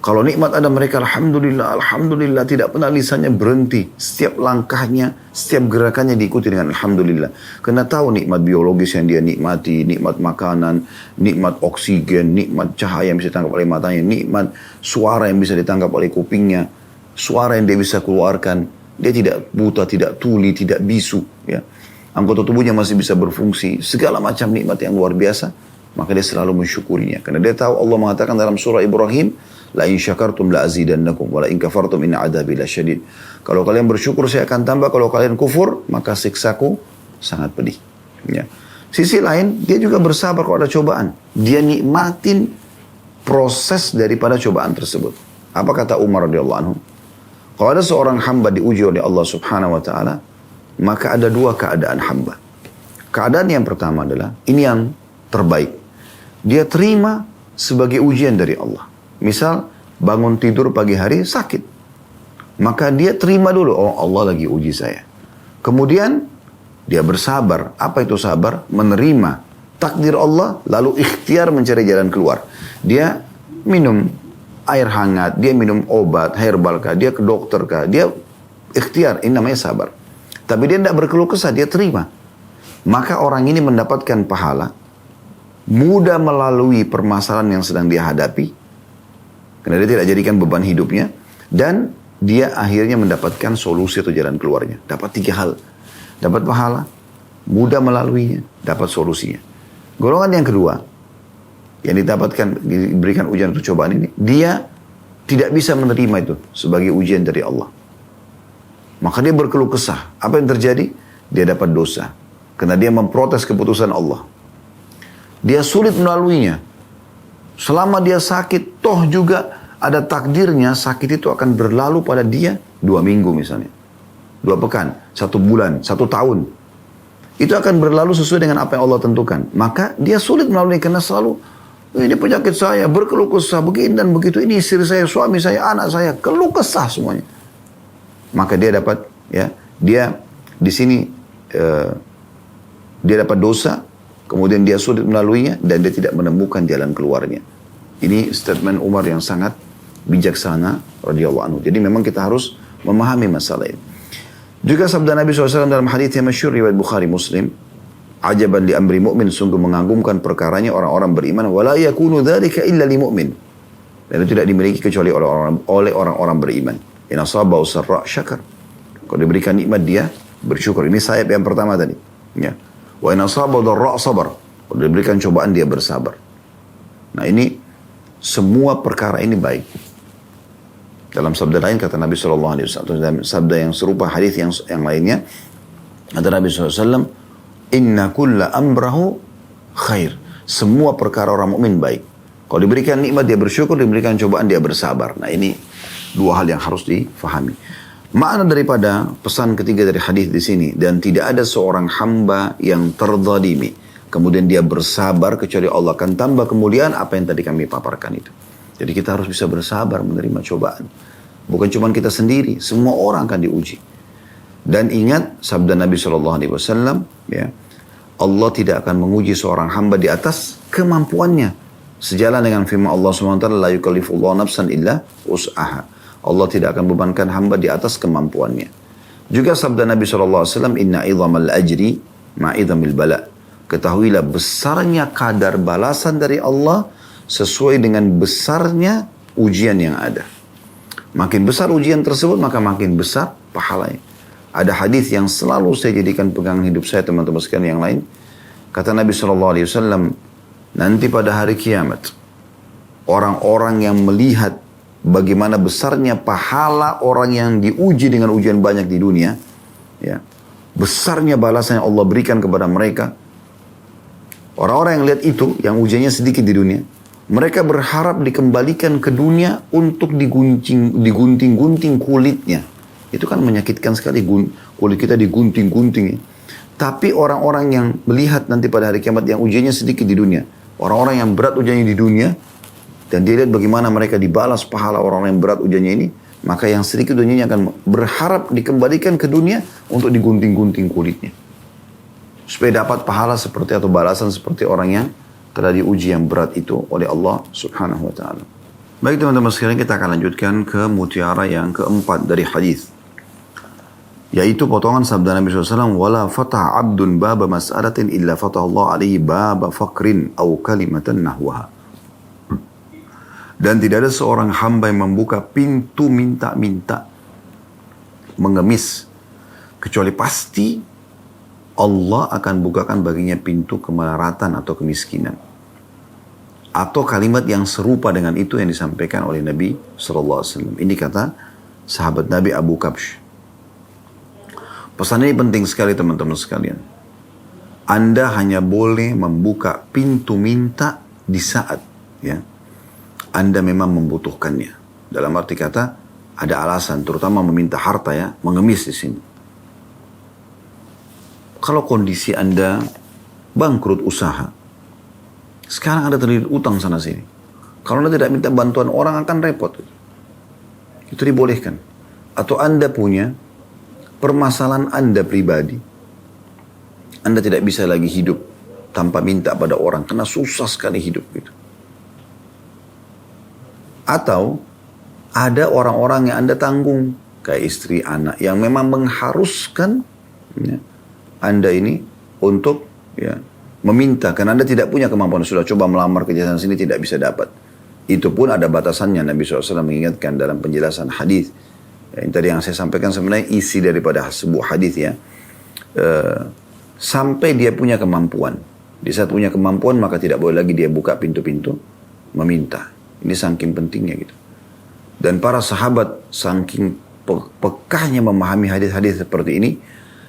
Kalau nikmat ada mereka, Alhamdulillah, Alhamdulillah. Tidak pernah lisannya berhenti. Setiap langkahnya, setiap gerakannya diikuti dengan Alhamdulillah. Karena tahu nikmat biologis yang dia nikmati, nikmat makanan, nikmat oksigen, nikmat cahaya yang bisa ditangkap oleh matanya, nikmat suara yang bisa ditangkap oleh kupingnya, suara yang dia bisa keluarkan. Dia tidak buta, tidak tuli, tidak bisu. Ya. Anggota tubuhnya masih bisa berfungsi. Segala macam nikmat yang luar biasa. Maka dia selalu mensyukurinya. Karena dia tahu Allah mengatakan dalam surah Ibrahim, La in syakartum la azidannakum wa la in kafartum inna adabi lasyadid. Kalau kalian bersyukur saya akan tambah, kalau kalian kufur maka siksaku sangat pedih. Ya. Sisi lain dia juga bersabar kalau ada cobaan. Dia nikmatin proses daripada cobaan tersebut. Apa kata Umar radhiyallahu anhu? Kalau ada seorang hamba diuji oleh Allah subhanahu wa ta'ala, maka ada dua keadaan hamba. Keadaan yang pertama adalah ini yang terbaik. Dia terima sebagai ujian dari Allah. Misal bangun tidur pagi hari sakit. Maka dia terima dulu. Oh Allah lagi uji saya. Kemudian dia bersabar. Apa itu sabar? Menerima takdir Allah. Lalu ikhtiar mencari jalan keluar. Dia minum air hangat, dia minum obat, herbal kah, dia ke dokter kah, dia ikhtiar, ini namanya sabar. Tapi dia tidak berkeluh kesah, dia terima. Maka orang ini mendapatkan pahala, mudah melalui permasalahan yang sedang dia hadapi, karena dia tidak jadikan beban hidupnya, dan dia akhirnya mendapatkan solusi atau jalan keluarnya. Dapat 3 hal. Dapat pahala, mudah melaluinya, dapat solusinya. Golongan yang kedua, yang diberikan ujian atau cobaan ini, dia tidak bisa menerima itu sebagai ujian dari Allah. Maka dia berkeluh kesah. Apa yang terjadi? Dia dapat dosa. Karena dia memprotes keputusan Allah. Dia sulit melaluinya. Selama dia sakit, toh juga ada takdirnya sakit itu akan berlalu pada dia 2 minggu misalnya. 2 pekan, 1 bulan, 1 tahun. Itu akan berlalu sesuai dengan apa yang Allah tentukan. Maka dia sulit melalui karena selalu, ini penyakit saya, berkeluh kesah, begini dan begitu. Ini istri saya, suami saya, anak saya, keluh kesah semuanya. Maka dia dapat, ya, dia di sini dia dapat dosa, kemudian dia sulit melaluinya dan dia tidak menemukan jalan keluarnya. Ini statement Umar yang sangat bijaksana radhiyallahu anhu. Jadi memang kita harus memahami masalah ini. Juga sabda Nabi SAW dalam hadits yang masyhur riwayat Bukhari Muslim, ajaban li amri mu'min, sungguh mengagumkan perkaranya orang-orang beriman, wala yakunu dzalika illa li mu'min. Dan itu tidak dimiliki kecuali oleh orang-orang beriman. In asaba usarra syakar. Kalau diberikan nikmat dia bersyukur. Ini sayap yang pertama tadi. Ya. Wa in asaba dharra sabar. Kalau diberikan cobaan dia bersabar. Nah ini semua perkara ini baik. Dalam sabda lain kata Nabi SAW, dalam sabda yang serupa hadis yang lainnya, kata Nabi SAW, inna kulla amrahu khair. Semua perkara orang mukmin baik. Kalau diberikan nikmat dia bersyukur, diberikan cobaan dia bersabar. Nah ini 2 hal yang harus difahami. Makna daripada pesan ketiga dari hadis di sini, dan tidak ada seorang hamba yang terzalimi, kemudian dia bersabar kecuali Allah akan tambah kemuliaan apa yang tadi kami paparkan itu. Jadi kita harus bisa bersabar menerima cobaan. Bukan cuma kita sendiri, semua orang akan diuji. Dan ingat sabda Nabi SAW, ya, Allah tidak akan menguji seorang hamba di atas kemampuannya. Sejalan dengan firman Allah SWT, la yukallifullahu nafsan illa wus'aha. Allah tidak akan bebankan hamba di atas kemampuannya. Juga sabda Nabi SAW, inna idhamal ajri ma'idhamil bala. Ketahuilah besarnya kadar balasan dari Allah sesuai dengan besarnya ujian yang ada. Makin besar ujian tersebut, maka makin besar pahalanya. Ada hadis yang selalu saya jadikan pegangan hidup saya, teman-teman sekalian yang lain. Kata Nabi SAW, nanti pada hari kiamat, orang-orang yang melihat bagaimana besarnya pahala orang yang diuji dengan ujian banyak di dunia, ya, besarnya balasan yang Allah berikan kepada mereka. Orang-orang yang lihat itu, yang ujiannya sedikit di dunia, mereka berharap dikembalikan ke dunia untuk digunting-gunting kulitnya. Itu kan menyakitkan sekali, kulit kita digunting-gunting. Tapi orang-orang yang melihat nanti pada hari kiamat yang ujiannya sedikit di dunia, orang-orang yang berat ujiannya di dunia, dan dia lihat bagaimana mereka dibalas pahala orang-orang yang berat ujiannya ini, maka yang sedikit ujiannya akan berharap dikembalikan ke dunia untuk digunting-gunting kulitnya. Supaya dapat pahala seperti atau balasan seperti orang yang telah diuji yang berat itu oleh Allah Subhanahu wa taala. Baik teman-teman sekalian, kita akan lanjutkan ke mutiara yang keempat dari hadis, yaitu potongan sabda Nabi SAW, wala fatah abdun baba mas'alatin illa fatah Allah alaihi baba faqrin au kalimatan nahwaha. Dan tidak ada seorang hamba yang membuka pintu minta-minta, mengemis, kecuali pasti Allah akan bukakan baginya pintu kemelaratan atau kemiskinan. Atau kalimat yang serupa dengan itu yang disampaikan oleh Nabi SAW. Ini kata sahabat Nabi Abu Kabsh. Pesan ini penting sekali teman-teman sekalian. Anda hanya boleh membuka pintu minta di saat, ya, Anda memang membutuhkannya. Dalam arti kata, ada alasan, terutama meminta harta, ya, mengemis di sini. Kalau kondisi Anda bangkrut usaha, sekarang Anda terlilit utang sana sini. Kalau Anda tidak minta bantuan orang akan repot. Itu dibolehkan. Atau Anda punya permasalahan Anda pribadi. Anda tidak bisa lagi hidup tanpa minta pada orang karena susah sekali hidup gitu. Atau ada orang-orang yang Anda tanggung, kayak istri, anak, yang memang mengharuskan ya, Anda ini untuk ya, meminta, karena Anda tidak punya kemampuan, sudah coba melamar kerja sana sini tidak bisa dapat. Itu pun ada batasannya. Nabi SAW mengingatkan dalam penjelasan hadis. Yang tadi yang saya sampaikan sebenarnya isi daripada sebuah hadis ya. Sampai dia punya kemampuan. Di saat punya kemampuan maka tidak boleh lagi dia buka pintu-pintu meminta. Ini saking pentingnya gitu. Dan para sahabat saking pekahnya memahami hadis-hadis seperti ini,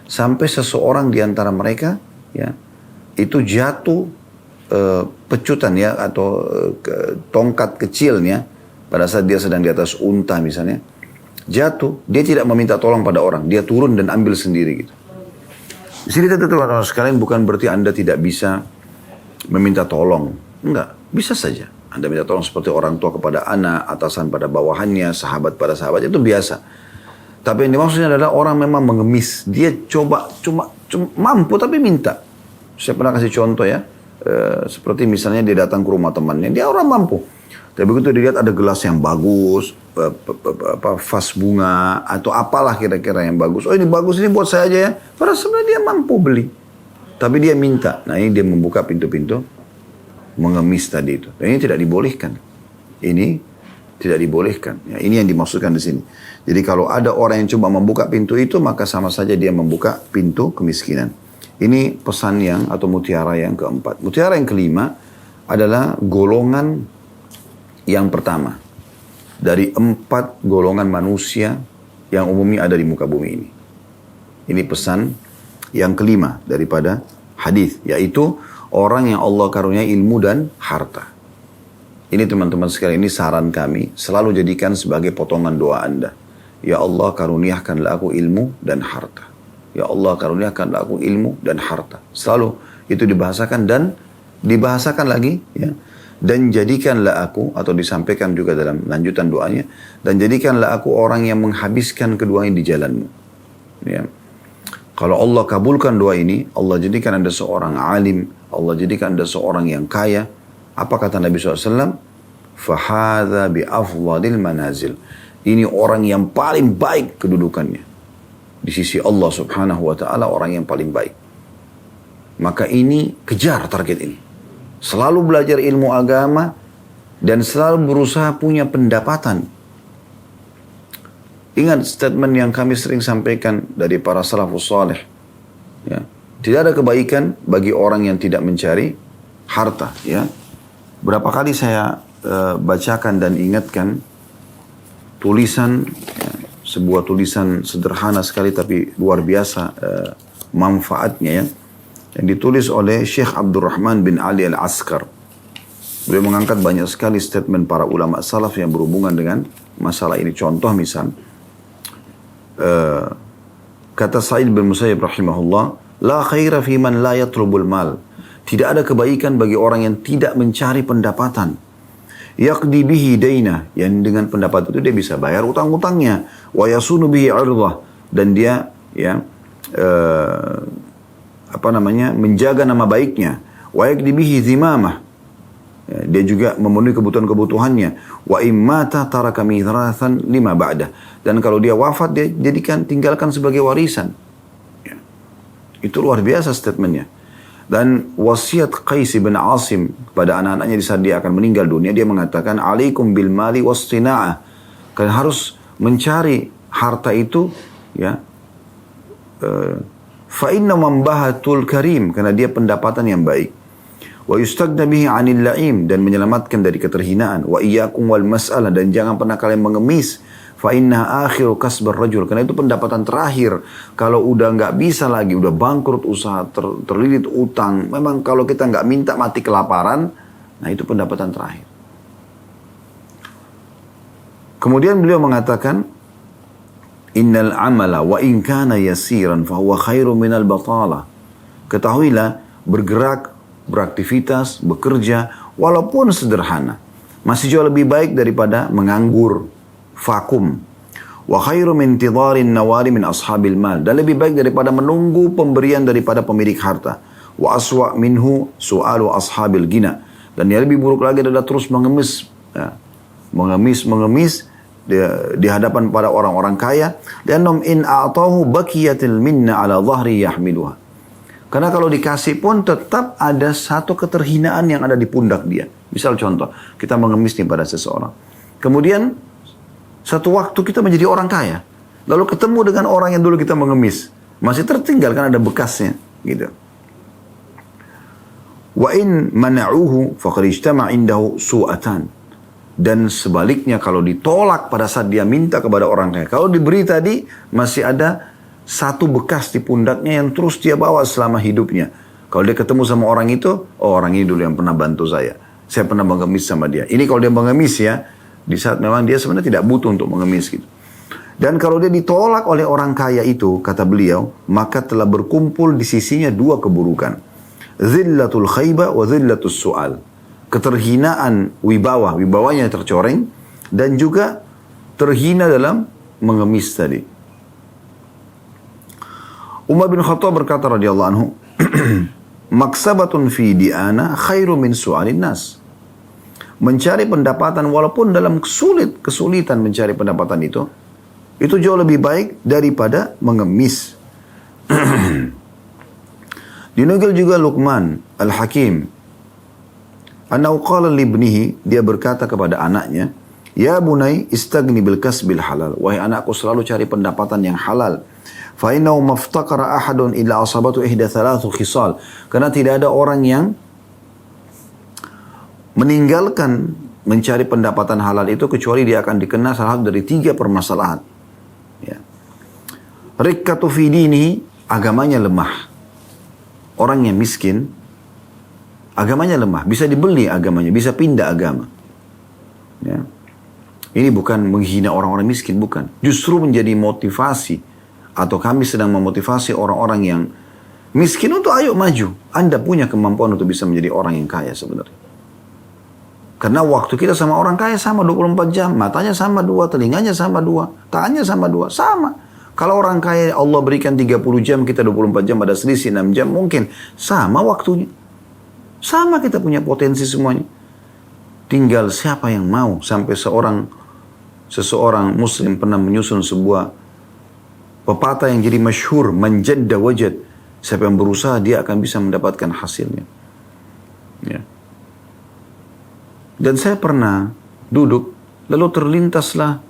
sampai seseorang di antara mereka ya itu jatuh pecutan ya atau tongkat kecilnya pada saat dia sedang di atas unta misalnya, jatuh, dia tidak meminta tolong pada orang, dia turun dan ambil sendiri gitu. Di sini teman-teman sekalian bukan berarti Anda tidak bisa meminta tolong, enggak, bisa saja Anda minta tolong seperti orang tua kepada anak, atasan pada bawahannya, sahabat pada sahabat, itu biasa. Tapi yang dimaksudnya adalah orang memang mengemis, dia coba cuma mampu tapi minta. Saya pernah kasih contoh ya, seperti misalnya dia datang ke rumah temannya, dia orang mampu. Tapi begitu dilihat ada gelas yang bagus, vas bunga, atau apalah kira-kira yang bagus. Oh ini bagus, ini buat saya aja ya. Padahal sebenarnya dia mampu beli. Tapi dia minta. Nah ini dia membuka pintu-pintu, mengemis tadi itu. Dan ini tidak dibolehkan. Ini tidak dibolehkan. Ya, ini yang dimaksudkan di sini. Jadi kalau ada orang yang coba membuka pintu itu, maka sama saja dia membuka pintu kemiskinan. Ini pesan yang atau mutiara yang keempat. Mutiara yang kelima adalah golongan yang pertama dari 4 golongan manusia yang umumnya ada di muka bumi ini. Ini pesan yang kelima daripada hadis, yaitu orang yang Allah karuniai ilmu dan harta. Ini teman-teman sekalian, ini saran kami, selalu jadikan sebagai potongan doa Anda. Ya Allah karuniakanlah aku ilmu dan harta. Ya Allah karuniakanlah aku ilmu dan harta. Selalu itu dibahasakan dan dibahasakan lagi ya. Dan jadikanlah aku, atau disampaikan juga dalam lanjutan doanya, dan jadikanlah aku orang yang menghabiskan keduanya di jalanmu. Ya. Kalau Allah kabulkan doa ini, Allah jadikan Anda seorang alim, Allah jadikan Anda seorang yang kaya. Apa kata Nabi SAW? Fahadha bi'afdhalil manazil. Ini orang yang paling baik kedudukannya. Di sisi Allah subhanahu wa ta'ala orang yang paling baik. Maka ini kejar target ini. Selalu belajar ilmu agama dan selalu berusaha punya pendapatan. Ingat statement yang kami sering sampaikan dari para salafus salih. Ya. Tidak ada kebaikan bagi orang yang tidak mencari harta. Ya. Berapa kali saya bacakan dan ingatkan tulisan, ya, sebuah tulisan sederhana sekali tapi luar biasa manfaatnya ya. Yang ditulis oleh Syekh Abdurrahman bin Ali Al-Askar. Beliau mengangkat banyak sekali statement para ulama salaf yang berhubungan dengan masalah ini. Contoh misal, kata Sa'id bin Musayyib rahimahullah, la khaira fi man la yatlubul mal. Tidak ada kebaikan bagi orang yang tidak mencari pendapatan. Yaqdi bihi daina, yang dengan pendapat itu dia bisa bayar utang-utangnya. Wa yasunu bihi 'irdah, dan dia ya menjaga nama baiknya. Wa yaqdi bihi dhimamah, ya, dia juga memenuhi kebutuhan-kebutuhannya. Wa immata taraka mirathan lima ba'dah, dan kalau dia wafat dia tinggalkan sebagai warisan. Ya. Itu luar biasa statementnya. Dan wasiat Qais bin Asim pada anak-anaknya di saat dia akan meninggal dunia, dia mengatakan alaikum bil mali wastina'ah, kalian harus mencari harta itu ya, fa inna mambahatul karim, karena dia pendapatan yang baik. Wa yustagna bihi 'anil la'im, dan menyelamatkan dari keterhinaan. Wa iyyakum wal mas'alah, dan jangan pernah kalian mengemis. Fa inna akhiru kasbar rajul, karena itu pendapatan terakhir. Kalau udah nggak bisa lagi, udah bangkrut usaha, terlilit utang, memang kalau kita nggak minta mati kelaparan, nah itu pendapatan terakhir. Kemudian beliau mengatakan, innal amala wa in kana yasiran fa huwa khairu minal batala. Ketahuilah, bergerak, beraktivitas, bekerja, walaupun sederhana, masih jauh lebih baik daripada menganggur, vakum. Wa khairu min tidharin nawari min ashabil mal, dan lebih baik daripada menunggu pemberian daripada pemilik harta. Wa aswa minhu su'alu ashabil gina, dan yang lebih buruk lagi adalah terus mengemis ya, mengemis di hadapan pada orang-orang kaya. Liannahum in a'tahu baqiyatil minna ala dhahri yahmiluha. Karena kalau dikasih pun tetap ada satu keterhinaan yang ada di pundak dia. Misal contoh, kita mengemis nih pada seseorang. Kemudian satu waktu kita menjadi orang kaya. Lalu ketemu dengan orang yang dulu kita mengemis. Masih tertinggal kan ada bekasnya. Gitu. Wa in mana'uhu faqad ijtama' indahu su'atan. Dan sebaliknya kalau ditolak pada saat dia minta kepada orang kaya. Kalau diberi tadi masih ada satu bekas di pundaknya yang terus dia bawa selama hidupnya. Kalau dia ketemu sama orang itu, oh orang ini dulu yang pernah bantu saya. Saya pernah mengemis sama dia. Ini kalau dia mengemis ya, di saat memang dia sebenarnya tidak butuh untuk mengemis gitu. Dan kalau dia ditolak oleh orang kaya itu, kata beliau, maka telah berkumpul di sisinya dua keburukan. Zillatul khayba wa zillatus su'al. Keterhinaan wibawanya tercoreng, dan juga terhina dalam mengemis tadi. Umar bin Khattab berkata radhiyallahu anhu, maksabatun fi di'ana khairu min su'alin nas. Mencari pendapatan walaupun dalam kesulitan mencari pendapatan itu jauh lebih baik daripada mengemis. Dinukil juga Luqman Al-Hakim, annahu qala li ibnihi, dia berkata kepada anaknya, ya bunai istagni bil kasbil halal, wahai anakku selalu cari pendapatan yang halal. Fa innahu maftaqara ahadun illa asabatu ihda thalathu khisal, karena tidak ada orang yang meninggalkan mencari pendapatan halal itu kecuali dia akan dikena salah satu dari 3 permasalahan. Ya. Rikkatu fi dini, agamanya lemah. Orang yang miskin, agamanya lemah, bisa dibeli agamanya, bisa pindah agama. Ya. Ini bukan menghina orang-orang miskin, bukan. Justru menjadi motivasi, atau kami sedang memotivasi orang-orang yang miskin untuk ayo maju. Anda punya kemampuan untuk bisa menjadi orang yang kaya sebenarnya. Karena waktu kita sama orang kaya sama 24 jam, matanya sama 2, telinganya sama 2, tangannya sama 2, sama. Kalau orang kaya Allah berikan 30 jam, kita 24 jam, ada selisih 6 jam, mungkin sama waktunya. Sama kita punya potensi semuanya. Tinggal siapa yang mau. Sampai seseorang muslim pernah menyusun sebuah pepatah yang jadi masyhur, man jadda wajad. Siapa yang berusaha dia akan bisa mendapatkan hasilnya. Ya. Dan saya pernah duduk, lalu terlintaslah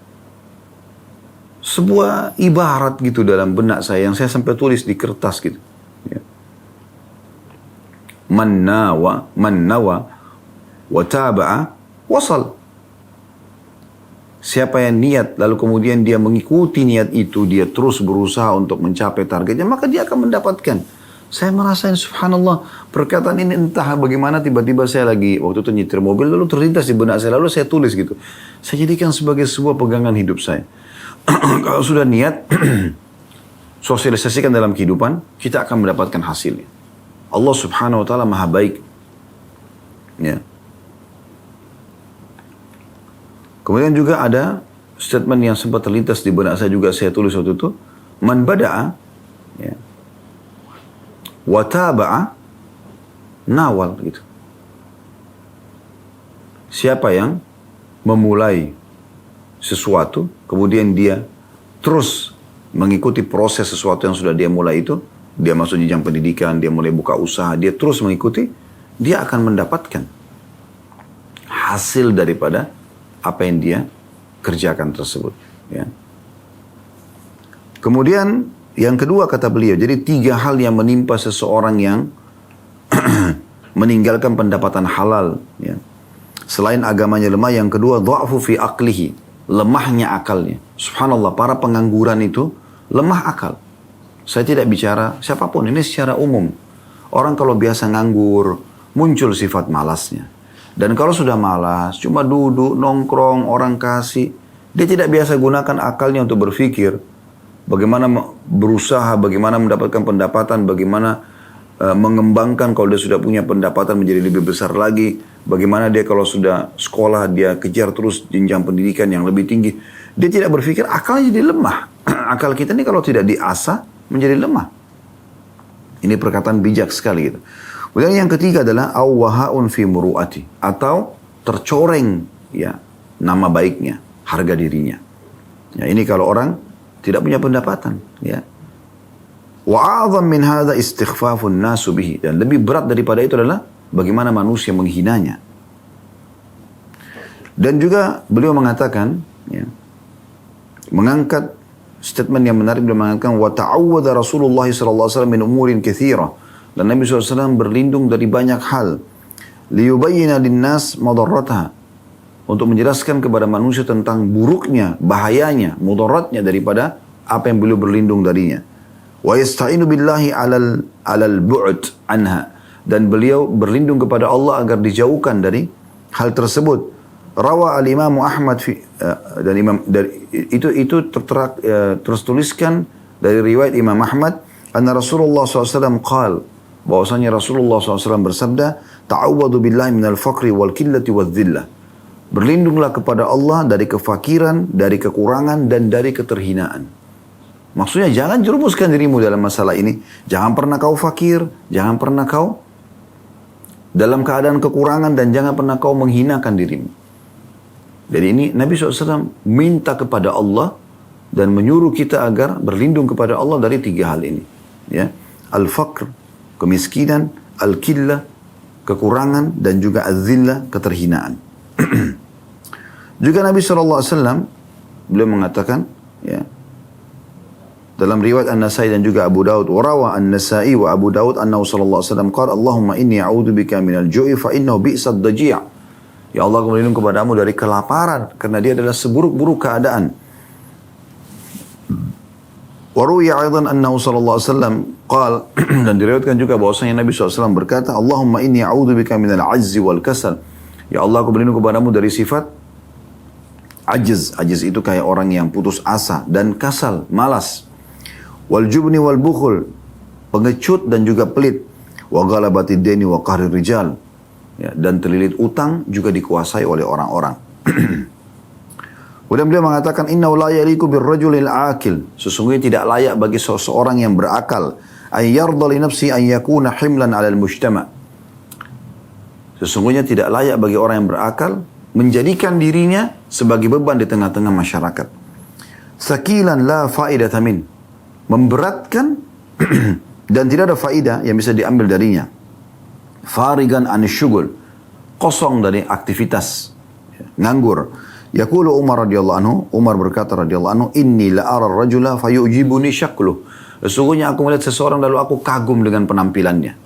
sebuah ibarat gitu dalam benak saya yang saya sampai tulis di kertas gitu. Ya. Man nawa wa taba'a wasal. Siapa yang niat lalu kemudian dia mengikuti niat itu, dia terus berusaha untuk mencapai targetnya, maka dia akan mendapatkan. Saya merasain subhanallah, perkataan ini entah bagaimana tiba-tiba saya lagi waktu itu nyetir mobil lalu terlintas di benak saya, lalu saya tulis gitu. Saya jadikan sebagai sebuah pegangan hidup saya. Kalau sudah niat sosialisasikan dalam kehidupan, kita akan mendapatkan hasilnya. Allah subhanahu wa ta'ala maha baik. Ya. Kemudian juga ada statement yang sempat terlintas di benak saya juga, saya tulis waktu itu. Man bada'a, ya, wa taba'a nawal gitu. Siapa yang memulai sesuatu, kemudian dia terus mengikuti proses sesuatu yang sudah dia mulai itu, dia masuk jenjang pendidikan, dia mulai buka usaha, dia terus mengikuti, dia akan mendapatkan hasil daripada apa yang dia kerjakan tersebut. Ya. Kemudian yang kedua kata beliau, jadi 3 hal yang menimpa seseorang yang meninggalkan pendapatan halal. Ya. Selain agamanya lemah, yang kedua dha'fu fi aqlihi, lemahnya akalnya. Subhanallah, para pengangguran itu lemah akal. Saya tidak bicara siapapun, ini secara umum. Orang kalau biasa nganggur, muncul sifat malasnya. Dan kalau sudah malas, cuma duduk, nongkrong, orang kasih, dia tidak biasa gunakan akalnya untuk berpikir bagaimana berusaha, bagaimana mendapatkan pendapatan, bagaimana mengembangkan kalau dia sudah punya pendapatan menjadi lebih besar lagi, bagaimana dia kalau sudah sekolah, dia kejar terus jenjang pendidikan yang lebih tinggi. Dia tidak berpikir, akalnya jadi lemah. Akal kita ini kalau tidak diasah, menjadi lemah. Ini perkataan bijak sekali gitu. Kemudian yang ketiga adalah awwahaun fi muru'ati, atau tercoreng ya nama baiknya, harga dirinya. Ya, ini kalau orang tidak punya pendapatan, ya. Wa a'zam min hadza istighfafun nasu bihi, dan lebih berat daripada itu adalah bagaimana manusia menghinanya. Dan juga beliau mengatakan, ya, mengangkat statement yang menarik, beliau mengatakan wa ta'awwadha Rasulullah sallallahu alaihi wasallam min umurin katsira, dan Nabi SAW berlindung dari banyak hal, liyubayyina linnas madarratha, untuk menjelaskan kepada manusia tentang buruknya, bahayanya, mudaratnya daripada apa yang beliau berlindung darinya. Wa yasta'inu billahi alal bu'd anha, dan beliau berlindung kepada Allah agar dijauhkan dari hal tersebut. Rawa al-Imam Ahmad dan Imam itu terus tuliskan dari riwayat Imam Ahmad, anna Rasulullah SAW qala, bahwasanya Rasulullah SAW bersabda, ta'awwadu billahi minal faqri wal qillati wal dhillah, berlindunglah kepada Allah dari kefakiran, dari kekurangan, dan dari keterhinaan. Maksudnya jangan jerumuskan dirimu dalam masalah ini. Jangan pernah kau fakir, jangan pernah kau dalam keadaan kekurangan, dan jangan pernah kau menghinakan dirimu. Jadi ini Nabi SAW minta kepada Allah dan menyuruh kita agar berlindung kepada Allah dari 3 hal ini. Ya, al-faqr, kemiskinan, al-qillah, kekurangan, dan juga az-zillah, keterhinaan. Juga Nabi SAW beliau mengatakan, ya, dalam riwayat An-Nasai dan juga Abu Daud, warawa An-Nasai wa Abu Daud annahu sallallahu alaihi wasallam qala, Allahumma inni a'udzubika minal ju'i fa innahu bi'sad daji'. Ya Allah, aku berlindung kepadamu dari kelaparan, karena dia adalah seburuk-buruk keadaan. Waruya aidan annahu sallallahu alaihi wasallam qala, dan diriwayatkan juga bahwasanya Nabi SAW berkata, Allahumma inni a'udzubika minal 'ajzi wal kasal. Ya Allah, aku berlindung kepadamu dari sifat ajiz. Ajiz itu kayak orang yang putus asa, dan kasal, malas. Wal jubni wal bukhul, pengecut dan juga pelit. Wa ghalabati deni wa qahri rijal, ya, dan terlilit utang juga dikuasai oleh orang-orang. Kemudian beliau mengatakan, inna la yaliku birrajulil akil, sesungguhnya tidak layak bagi seseorang yang berakal, ay yarda li nafsi an yakuna himlan 'alal mujtama'. Sesungguhnya tidak layak bagi orang yang berakal menjadikan dirinya sebagai beban di tengah-tengah masyarakat. Sakilan la faidata min, memberatkan dan tidak ada faidah yang bisa diambil darinya. Farigan anisyugul, kosong dari aktivitas, nganggur. Yaqulu Umar radhiyallahu anhu, Umar berkata radhiyallahu anhu, inni la ara ar-rajula fayujibuni syakluh, sesungguhnya aku melihat seseorang lalu aku kagum dengan penampilannya.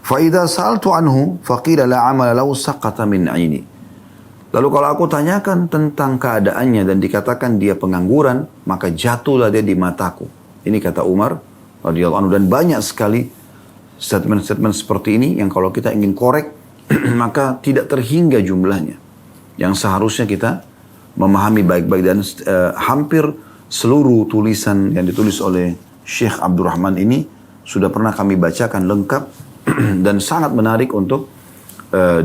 Fa idza sa'altu anhu faqila la amala lahu saqata min 'aini, lalu kalau aku tanyakan tentang keadaannya dan dikatakan dia pengangguran, maka jatuhlah dia di mataku. Ini kata Umar radhiyallahu anhu. Dan banyak sekali statement-statement seperti ini yang kalau kita ingin korek maka tidak terhingga jumlahnya, yang seharusnya kita memahami baik-baik. Dan hampir seluruh tulisan yang ditulis oleh Syekh Abdurrahman ini sudah pernah kami bacakan lengkap dan sangat menarik untuk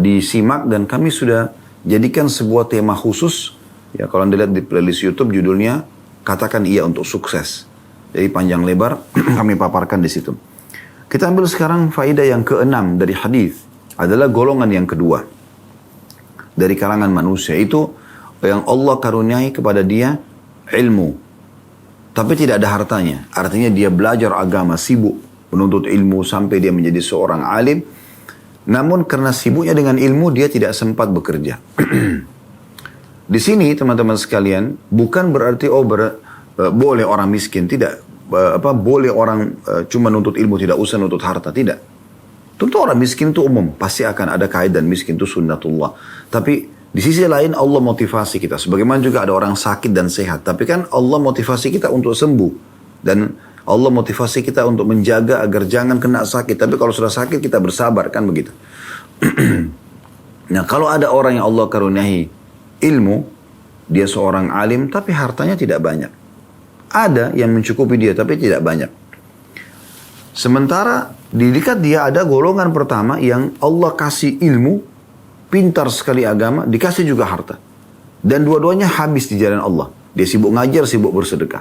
disimak, dan kami sudah jadikan sebuah tema khusus. Ya, kalau Anda lihat di playlist YouTube judulnya Katakan Iya Untuk Sukses. Jadi panjang lebar kami paparkan di situ. Kita ambil sekarang faedah yang ke-6 dari hadis, adalah golongan yang kedua dari kalangan manusia, itu yang Allah karuniai kepada dia ilmu, tapi tidak ada hartanya. Artinya dia belajar agama, sibuk menuntut ilmu sampai dia menjadi seorang alim, namun karena sibuknya dengan ilmu dia tidak sempat bekerja. Di sini teman-teman sekalian, bukan berarti boleh orang miskin, tidak. Boleh orang cuma nuntut ilmu, tidak usah nuntut harta, tidak. Tentu orang miskin itu umum, pasti akan ada kaidah miskin itu sunnatullah. Tapi di sisi lain Allah motivasi kita, sebagaimana juga ada orang sakit dan sehat. Tapi kan Allah motivasi kita untuk sembuh, dan Allah motivasi kita untuk menjaga agar jangan kena sakit. Tapi kalau sudah sakit kita bersabar, kan begitu. Nah, kalau ada orang yang Allah karuniai ilmu, dia seorang alim tapi hartanya tidak banyak. Ada yang mencukupi dia tapi tidak banyak. Sementara di dekat dia ada golongan pertama yang Allah kasih ilmu, pintar sekali agama, dikasih juga harta. Dan dua-duanya habis di jalan Allah. Dia sibuk ngajar, sibuk bersedekah.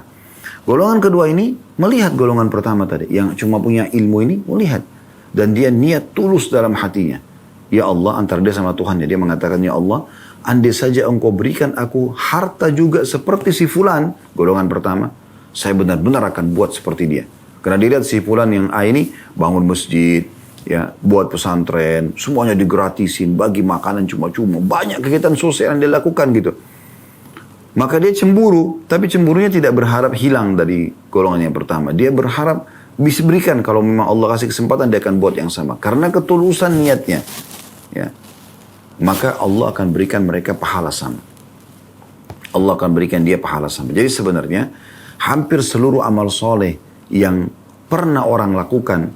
Golongan kedua ini melihat golongan pertama tadi, yang cuma punya ilmu ini, melihat. Dan dia niat tulus dalam hatinya. Ya Allah, antara dia sama Tuhannya, dia mengatakan, Ya Allah, andai saja engkau berikan aku harta juga seperti si fulan, golongan pertama, saya benar-benar akan buat seperti dia. Karena dilihat si fulan yang A ini bangun masjid, ya, buat pesantren, semuanya digratisin, bagi makanan cuma-cuma, banyak kegiatan sosial yang dia lakukan gitu. Maka dia cemburu, tapi cemburunya tidak berharap hilang dari golongan yang pertama. Dia berharap bisa berikan, kalau memang Allah kasih kesempatan dia akan buat yang sama. Karena ketulusan niatnya, ya, maka Allah akan berikan mereka pahala sama. Allah akan berikan dia pahala sama. Jadi sebenarnya hampir seluruh amal soleh yang pernah orang lakukan,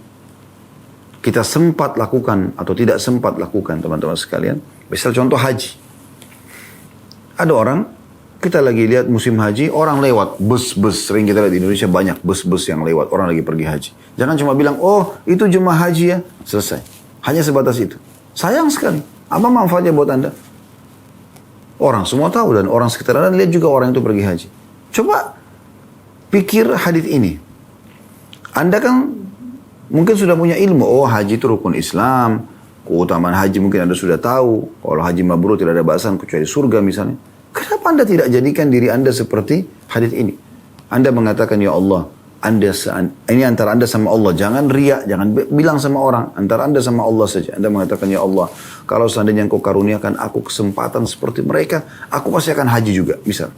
kita sempat lakukan atau tidak sempat lakukan teman-teman sekalian. Misal contoh haji. Ada orang, kita lagi lihat musim haji, orang lewat, bus-bus, sering kita lihat di Indonesia banyak bus-bus yang lewat, orang lagi pergi haji. Jangan cuma bilang, oh itu jemaah haji ya, selesai. Hanya sebatas itu. Sayang sekali. Apa manfaatnya buat Anda? Orang semua tahu dan orang sekitar Anda lihat juga orang itu pergi haji. Coba pikir hadits ini. Anda kan mungkin sudah punya ilmu, oh haji itu rukun Islam, keutamaan haji mungkin Anda sudah tahu. Kalau haji mabrur tidak ada bahasan kecuali surga misalnya. Kenapa Anda tidak jadikan diri Anda seperti hadits ini? Anda mengatakan, ya Allah, ini antara Anda sama Allah. Jangan riak, jangan bilang sama orang. Antara Anda sama Allah saja. Anda mengatakan, ya Allah, kalau seandainya Engkau karuniakan aku kesempatan seperti mereka, aku pasti akan haji juga. Misal.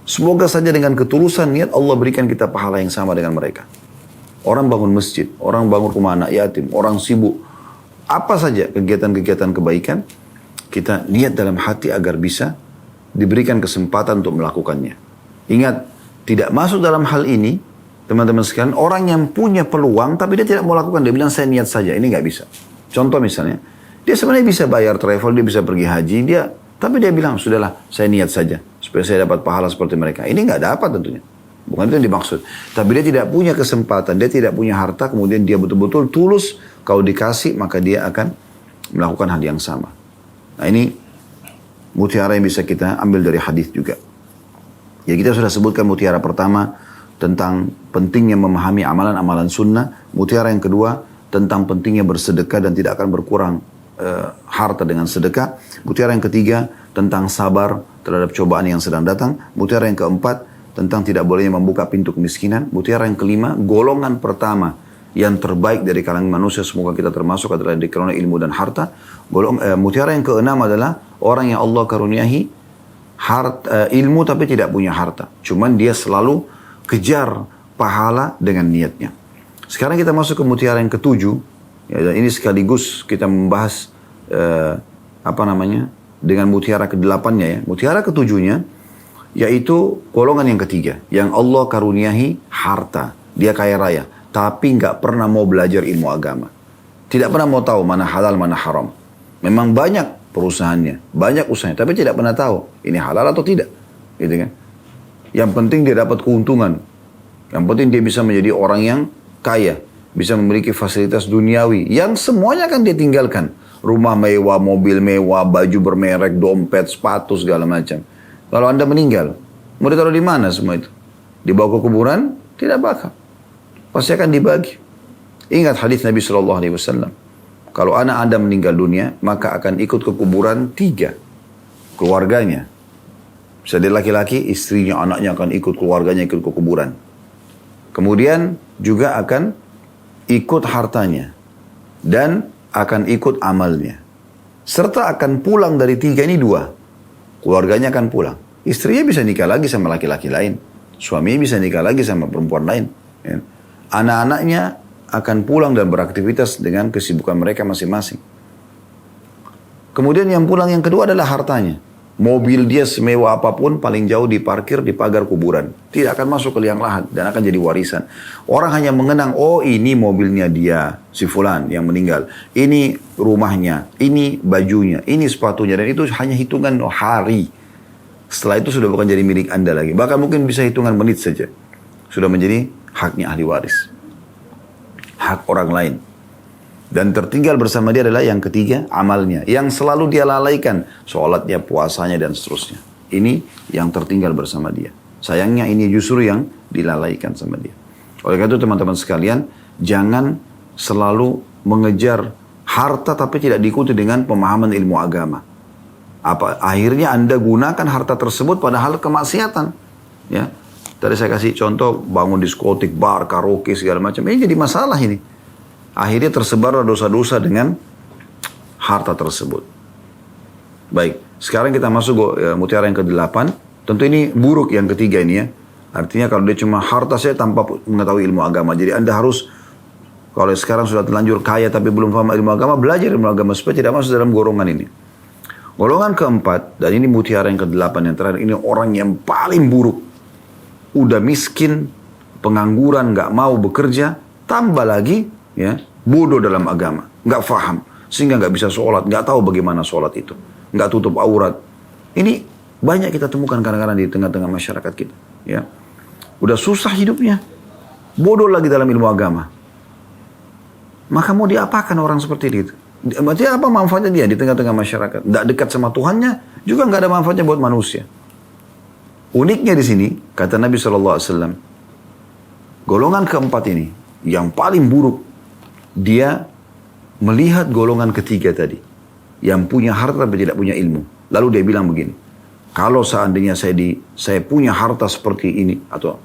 Semoga saja dengan ketulusan niat Allah berikan kita pahala yang sama dengan mereka. Orang bangun masjid, orang bangun rumah anak yatim, orang sibuk. Apa saja kegiatan-kegiatan kebaikan, kita niat dalam hati agar bisa diberikan kesempatan untuk melakukannya. Ingat, tidak masuk dalam hal ini, teman-teman sekalian, orang yang punya peluang tapi dia tidak mau lakukan, dia bilang saya niat saja, ini nggak bisa. Contoh misalnya, dia sebenarnya bisa bayar travel, dia bisa pergi haji, tapi dia bilang, sudahlah, saya niat saja, supaya saya dapat pahala seperti mereka. Ini nggak dapat tentunya. Bukan itu yang dimaksud. Tapi dia tidak punya kesempatan, dia tidak punya harta, kemudian dia betul-betul tulus, kalau dikasih, maka dia akan melakukan hal yang sama. Nah ini mutiara yang bisa kita ambil dari hadis juga. Ya kita sudah sebutkan mutiara pertama tentang pentingnya memahami amalan-amalan sunnah. Mutiara yang kedua tentang pentingnya bersedekah dan tidak akan berkurang harta dengan sedekah. Mutiara yang ketiga tentang sabar terhadap cobaan yang sedang datang. Mutiara yang keempat tentang tidak bolehnya membuka pintu kemiskinan. Mutiara yang kelima, golongan pertama yang terbaik dari kalangan manusia, semoga kita termasuk, adalah di karena ilmu dan harta. Mutiara yang keenam adalah orang yang Allah karuniahi ilmu tapi tidak punya harta. Cuman dia selalu kejar pahala dengan niatnya. Sekarang kita masuk ke mutiara yang ketujuh. Ya, dan ini sekaligus kita membahas dengan mutiara kedelapannya ya. Mutiara ketujuhnya yaitu golongan yang ketiga, yang Allah karuniahi harta, dia kaya raya, tapi nggak pernah mau belajar ilmu agama. Tidak pernah mau tahu mana halal, mana haram. Memang banyak perusahaannya, banyak usahanya, tapi tidak pernah tahu ini halal atau tidak. Gitu kan? Yang penting dia dapat keuntungan. Yang penting dia bisa menjadi orang yang kaya, bisa memiliki fasilitas duniawi, yang semuanya akan dia tinggalkan. Rumah mewah, mobil mewah, baju bermerek, dompet, sepatu, segala macam. Kalau Anda meninggal, mau ditaruh di mana semua itu? Dibawa ke kuburan? Tidak bakal. Pasti akan dibagi. Ingat hadis Nabi SAW. Kalau anak Anda meninggal dunia, maka akan ikut ke kuburan 3 keluarganya. Bisa dia laki-laki, istrinya, anaknya akan ikut, keluarganya ikut ke kuburan. Kemudian juga akan ikut hartanya. Dan akan ikut amalnya. Serta akan pulang dari 3 ini 2. Keluarganya akan pulang. Istrinya bisa nikah lagi sama laki-laki lain. Suaminya bisa nikah lagi sama perempuan lain. Ya. Anak-anaknya akan pulang dan beraktivitas dengan kesibukan mereka masing-masing. Kemudian yang pulang yang kedua adalah hartanya. Mobil dia semewah apapun paling jauh diparkir di pagar kuburan. Tidak akan masuk ke liang lahat dan akan jadi warisan. Orang hanya mengenang, oh ini mobilnya dia, si fulan yang meninggal. Ini rumahnya, ini bajunya, ini sepatunya. Dan itu hanya hitungan hari. Setelah itu sudah bukan jadi milik Anda lagi. Bahkan mungkin bisa hitungan menit saja. Sudah menjadi haknya ahli waris. Hak orang lain. Dan tertinggal bersama dia adalah yang ketiga, amalnya. Yang selalu dia lalaikan. Sholatnya, puasanya, dan seterusnya. Ini yang tertinggal bersama dia. Sayangnya ini justru yang dilalaikan sama dia. Oleh karena itu teman-teman sekalian, jangan selalu mengejar harta tapi tidak diikuti dengan pemahaman ilmu agama. Akhirnya Anda gunakan harta tersebut pada hal kemaksiatan. Ya. Tadi saya kasih contoh bangun diskotik, bar, karaoke segala macam. Ini jadi masalah ini. Akhirnya tersebarlah dosa-dosa dengan harta tersebut. Baik, sekarang kita masuk mutiara yang ke-8. Tentu ini buruk yang ketiga ini ya. Artinya kalau dia cuma harta saya tanpa mengetahui ilmu agama. Jadi Anda harus, kalau sekarang sudah terlanjur kaya tapi belum paham ilmu agama, belajar ilmu agama supaya tidak masuk dalam golongan ini. Golongan keempat, dan ini mutiara yang ke-8 yang terakhir, ini orang yang paling buruk. Udah miskin, pengangguran, gak mau bekerja, tambah lagi ya bodoh dalam agama, gak faham, sehingga gak bisa sholat, gak tahu bagaimana sholat itu, gak tutup aurat. Ini banyak kita temukan kadang-kadang di tengah-tengah masyarakat kita. Ya, udah susah hidupnya, bodoh lagi dalam ilmu agama. Maka mau diapakan orang seperti itu? Maksudnya apa manfaatnya dia di tengah-tengah masyarakat? Gak dekat sama Tuhannya, juga gak ada manfaatnya buat manusia. Uniknya di sini, kata Nabi SAW, golongan keempat ini, yang paling buruk, dia melihat golongan ketiga tadi, yang punya harta tapi tidak punya ilmu. Lalu dia bilang begini, kalau seandainya saya punya harta seperti ini, atau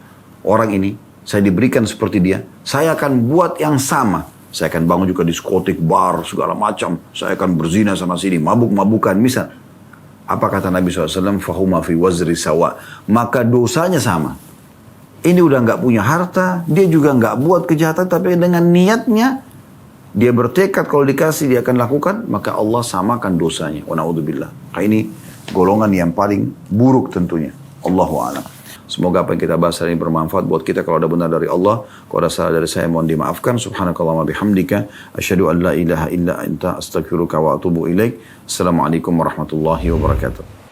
orang ini, saya diberikan seperti dia, saya akan buat yang sama. Saya akan bangun juga diskotik, bar, segala macam. Saya akan berzina sana sini, mabuk-mabukan, misal. Apa kata Nabi SAW? Fahuma fi wazri sawa. Maka dosanya sama. Ini udah nggak punya harta, dia juga nggak buat kejahatan, tapi dengan niatnya, dia bertekad kalau dikasih dia akan lakukan, maka Allah samakan dosanya. Wa na'udzubillah. Ini golongan yang paling buruk tentunya. Allahu a'lam. Semoga apa yang kita bahas hari ini bermanfaat buat kita. Kalau ada benar dari Allah, kalau ada salah dari saya mohon dimaafkan. Subhanakallahumma bihamdika, asyhadu an la ilaha illa anta, astaghfiruka wa atubu ilaik. Assalamualaikum warahmatullahi wabarakatuh.